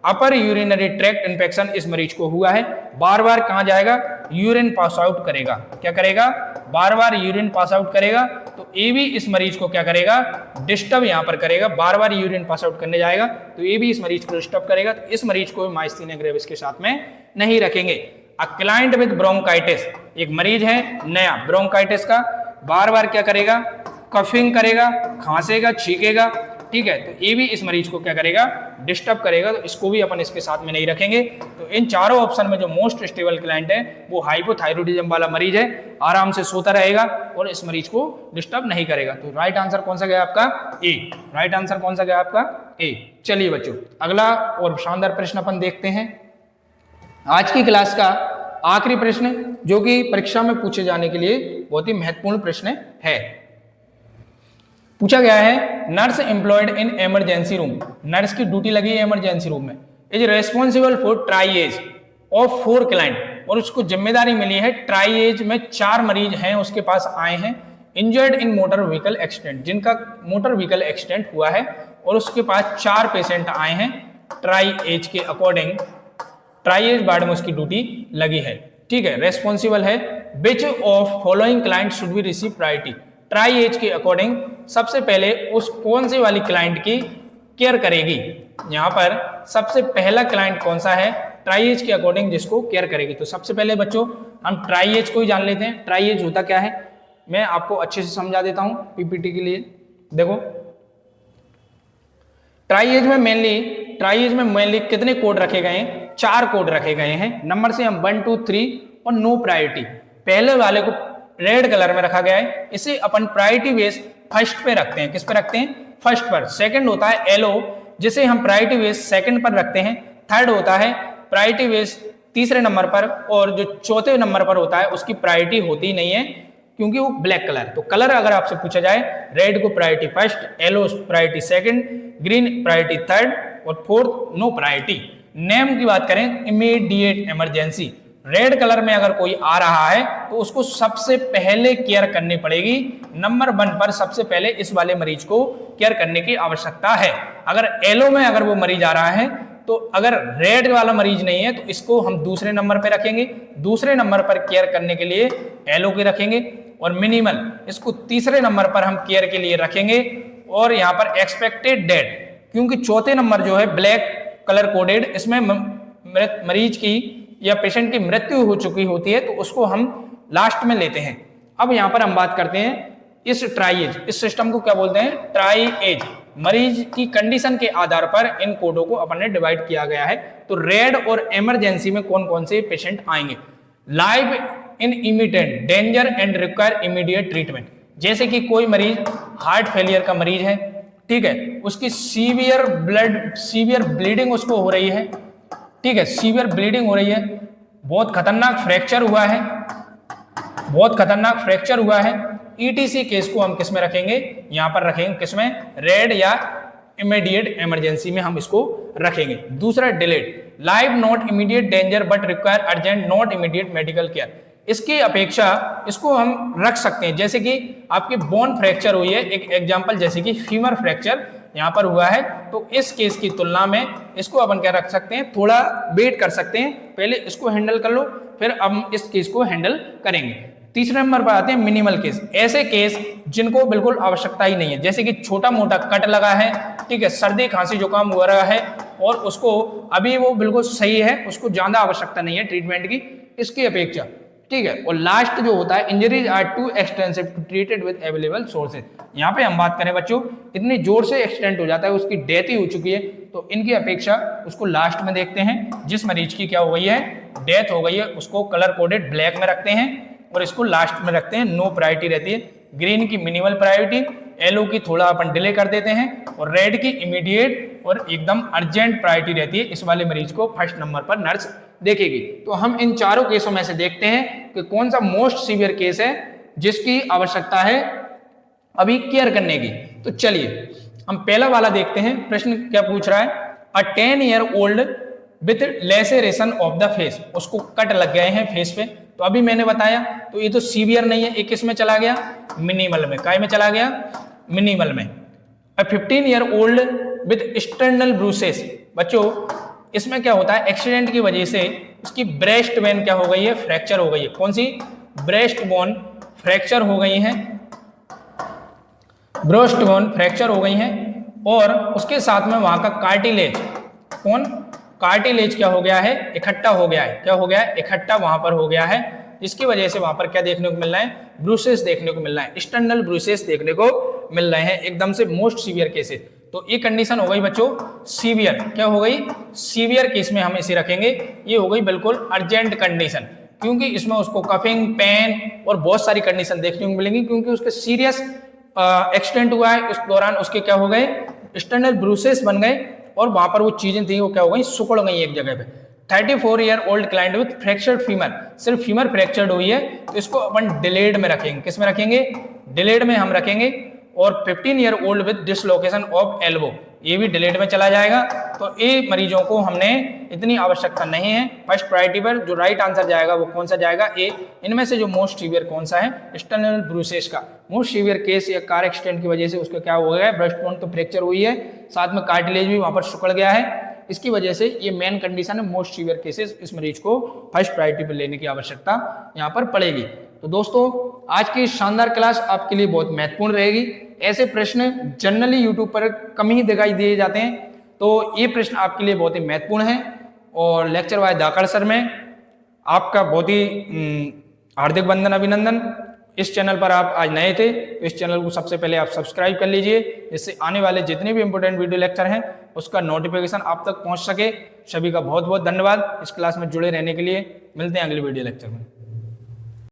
अपर यूरिनरी ट्रैक्ट इन्फेक्शन इस मरीज को हुआ है। बार बार कहां जाएगा? यूरिन पास आउट करेगा। क्या करेगा? बार बार यूरिन पास आउट करेगा। तो ये भी इस मरीज को क्या करेगा? डिस्टर्ब यहां पर करेगा। बार बार यूरिन पास आउट करने जाएगा तो ये भी इस मरीज को डिस्टर्ब करेगा। तो इस मरीज को माइस्थेनिया ग्रेविस के साथ में नहीं रखेंगे। अ क्लाइंट विद ब्रोंकाइटिस, एक मरीज है नया ब्रोंकाइटिस का, बार बार क्या करेगा? कफिंग करेगा, खांसेगा, छींकेगा, ठीक है। तो ये भी इस मरीज को क्या करेगा? डिस्टर्ब करेगा। तो इसको भी अपन इसके साथ में नहीं रखेंगे। तो इन चारों ऑप्शन में जो मोस्ट स्टेबल क्लाइंट है वो हाइपोथायरॉयडिज्म वाला मरीज है, आराम से सोता रहेगा और इस मरीज को डिस्टर्ब नहीं करेगा। तो राइट आंसर कौन सा गया आपका? ए। राइट आंसर कौन सा गया आपका? ए। चलिए बच्चों, अगला और शानदार प्रश्न अपन देखते हैं। आज की क्लास का आखिरी प्रश्न जो कि परीक्षा में पूछे जाने के लिए बहुत ही महत्वपूर्ण प्रश्न है। पूछा गया है, nurse employed in emergency room, nurse की ड्यूटी लगी है इमरजेंसी रूम में, is responsible for triage of 4 client, और उसको जिम्मेदारी मिली है ट्राइएज में 4 मरीज हैं उसके पास आए हैं, injured in motor vehicle accident, जिनका मोटर व्हीकल एक्सीडेंट हुआ है और उसके पास 4 पेशेंट आए हैं ट्राइएज के अकॉर्डिंग, ट्राइएज वार्ड में उसकी ड्यूटी लगी है, ठीक है। रेस्पॉन्सिबल है, which of following client should B receive priority, triage के अकॉर्डिंग सबसे पहले उस कौन सी वाली क्लाइंट की केयर करेगी, यहाँ पर सबसे पहला क्लाइंट कौन सा है ट्राइएज के अकॉर्डिंग जिसको केयर करेगी। तो सबसे पहले बच्चों हम ट्राइएज को ही जान लेते हैं। ट्राइएज होता क्या है मैं आपको अच्छे से समझा देता हूं पीपीटी के लिए। देखो ट्राइएज में मेनली कितने कोड रखे गए हैं? 4 कोड रखे गए हैं। नंबर से हम 1 2 3 और नो प्रायोरिटी, पहले वाले को रेड कलर में रखा गया है, इसे अपन प्रायोरिटी बेस फर्स्ट पे रखते हैं। किस पे रखते हैं? फर्स्ट पर। सेकंड होता है येलो, जिसे हम प्रायोरिटी बेस सेकंड पर रखते हैं। थर्ड होता है प्रायोरिटी बेस तीसरे नंबर पर, और जो चौथे नंबर पर होता है उसकी प्रायोरिटी होती नहीं है क्योंकि वो ब्लैक कलर। तो कलर अगर आपसे पूछा जाए, रेड को priority first, yellow priority second, green priority third और फोर्थ नो प्रायोरिटी। नेम की बात करें, इमीडिएट इमरजेंसी, रेड कलर में अगर कोई आ रहा है तो उसको सबसे पहले केयर करनी पड़ेगी। नंबर 1 पर सबसे पहले इस वाले मरीज को केयर करने की आवश्यकता है। अगर येलो में अगर वो मरीज आ रहा है तो अगर रेड वाला मरीज नहीं है तो इसको हम दूसरे नंबर पे रखेंगे। दूसरे नंबर पर केयर करने के लिए येलो के रखेंगे, और मिनिमल इसको तीसरे नंबर पर हम केयर के लिए रखेंगे। और यहाँ पर एक्सपेक्टेड डेथ, क्योंकि चौथे नंबर जो है ब्लैक कलर कोडेड, इसमें मरीज की या पेशेंट की मृत्यु हो चुकी होती है तो उसको हम लास्ट में लेते हैं। अब यहाँ पर हम बात करते हैं इस ट्राइएज, इस सिस्टम को क्या बोलते हैं? ट्राइएज। मरीज की कंडीशन के आधार पर इन कोडों को अपन ने डिवाइड किया गया है। तो रेड और इमरजेंसी में कौन कौन से पेशेंट आएंगे? Live in immediate danger and require immediate treatment, जैसे कि कोई मरीज हार्ट फेलियर का मरीज है, ठीक है, उसकी सीवियर ब्लीडिंग उसको हो रही है, ठीक है, सीवियर ब्लीडिंग हो रही है, बहुत खतरनाक फ्रैक्चर हुआ है, ईटीसी केस को हम किस में रखेंगे? यहाँ पर रखेंगे, किसमें? रेड या इमीडिएट इमरजेंसी में हम इसको रखेंगे। दूसरा delayed, live not immediate danger but require urgent not immediate medical care, इसकी अपेक्षा इसको हम रख सकते हैं। जैसे कि आपकी बोन फ्रैक्चर हुई है, एक एग्जांपल जैसे कि फीमर फ्रैक्चर यहाँ पर हुआ है, तो इस केस की तुलना में इसको अपन क्या रख सकते हैं? थोड़ा वेट कर सकते हैं, पहले इसको हैंडल कर लो फिर हम इस केस को हैंडल करेंगे। तीसरे नंबर पर आते हैं मिनिमल केस, ऐसे केस जिनको बिल्कुल आवश्यकता ही नहीं है, जैसे कि छोटा मोटा कट लगा है, ठीक है, सर्दी खांसी जुकाम हो रहा है और उसको अभी वो बिल्कुल सही है, उसको ज्यादा आवश्यकता नहीं है ट्रीटमेंट की इसकी अपेक्षा, ठीक है। और लास्ट जो होता है injuries are too extensive to treated with available sources, यहाँ पे हम बात करें बच्चों इतनी जोर से एक्सटेंड हो जाता है, उसकी डेथ ही हो चुकी है, तो इनकी अपेक्षा उसको लास्ट में देखते हैं। जिस मरीज की क्या हो गई है, डेथ हो गई है, उसको कलर कोडेड ब्लैक में रखते हैं और इसको लास्ट में रखते हैं, नो प्रायोरिटी रहती है। ग्रीन की मिनिमल प्रायोरिटी, येलो की थोड़ा अपन डिले कर देते हैं और रेड की इमीडिएट और एकदम अर्जेंट प्रायोरिटी रहती है। इस वाले मरीज को फर्स्ट नंबर पर नर्स देखेगी। तो हम इन चारों केसों में से देखते हैं कि कौन सा मोस्ट सीवियर केस है जिसकी आवश्यकता है अभी केयर करने की। तो चलिए हम पहला वाला देखते हैं। प्रश्न क्या पूछ रहा है, a 10 year old with laceration of the face, उसको कट लग गए हैं फेस पे। तो अभी मैंने बताया तो ये तो सीवियर नहीं है, ये किस में चला गया, मिनिमल में। काय में चला गया, मिनिमल में। अ 15 year old with external bruises, बच्चों इसमें क्या होता है, एक्सीडेंट की वजह से उसकी ब्रेस्ट वेन क्या हो गई है, फ्रैक्चर हो गई है। कौन सी, ब्रेस्ट बोन फ्रैक्चर हो गई है, ब्रेस्ट बोन फ्रैक्चर हो गई है और उसके साथ में वहां का कार्टिलेज, कौन, कार्टिलेज क्या हो गया है, इकट्ठा हो गया है। क्या हो गया है, इकट्ठा वहां पर हो गया है, जिसकी वजह से वहां पर क्या देखने को मिल रहा है, ब्रूसेस देखने को मिल रहा है, एक्सटर्नल ब्रूसेस देखने को मिल रहे हैं, एकदम से मोस्ट सीवियर केसेस। तो ये कंडीशन हो गई बच्चों सीवियर, क्या हो गई, सीवियर केस में हम इसे रखेंगे। ये हो गई बिल्कुल अर्जेंट कंडीशन, क्योंकि इसमें उसको कफिंग, पेन और बहुत सारी कंडीशन देखने को मिलेंगी, क्योंकि उसके सीरियस एक्सटेंट हुआ है, उस दौरान उसके क्या हो गए, एक्सटर्नल ब्रूसेस बन गए और वहां पर वो चीजें थी वो क्या हो गई, सुकड़ गई एक जगह पे। 34 year old client with fractured femur, सिर्फ फीमर फ्रैक्चर्ड हुई है, तो इसको अपन डिलेड में रखेंगे। किस में रखेंगे, डिलेड में हम रखेंगे। और 15 year old with dislocation of elbow, ये भी डिलेड में चला जाएगा। तो ये मरीजों को हमने इतनी आवश्यकता नहीं है। फर्स्ट प्रायोरिटी पर जो राइट आंसर जाएगा वो कौन सा जाएगा, ए। इनमें से जो मोस्ट सीवियर कौन सा है, एक्सटर्नल ब्रूसेस का मोस्ट सीवियर केस या कार एक्सीडेंट की वजह से उसका क्या हो गया, ब्रेस्ट बोन तो फ्रैक्चर हुई है, साथ में कार्टिलेज भी वहां पर सिकुड़ गया है। इसकी वजह से ये मेन कंडीशन है, मोस्ट सीवियर केसेस, इस मरीज को फर्स्ट प्रायोरिटी पर लेने की आवश्यकता यहाँ पर पड़ेगी। तो दोस्तों आज की शानदार क्लास आपके लिए बहुत महत्वपूर्ण रहेगी। ऐसे प्रश्न जनरली यूट्यूब पर कम ही दिखाई दिए जाते हैं, तो ये प्रश्न आपके लिए बहुत ही महत्वपूर्ण है। और लेक्चर बाय धाकड़ सर में आपका बहुत ही हार्दिक वंदन, अभिनंदन। इस चैनल पर आप आज नए थे तो इस चैनल को सबसे पहले आप सब्सक्राइब कर लीजिए, जिससे आने वाले जितने भी इंपॉर्टेंट वीडियो लेक्चर हैं उसका नोटिफिकेशन आप तक पहुंच सके। सभी का बहुत बहुत धन्यवाद इस क्लास में जुड़े रहने के लिए। मिलते हैं अगले वीडियो लेक्चर में।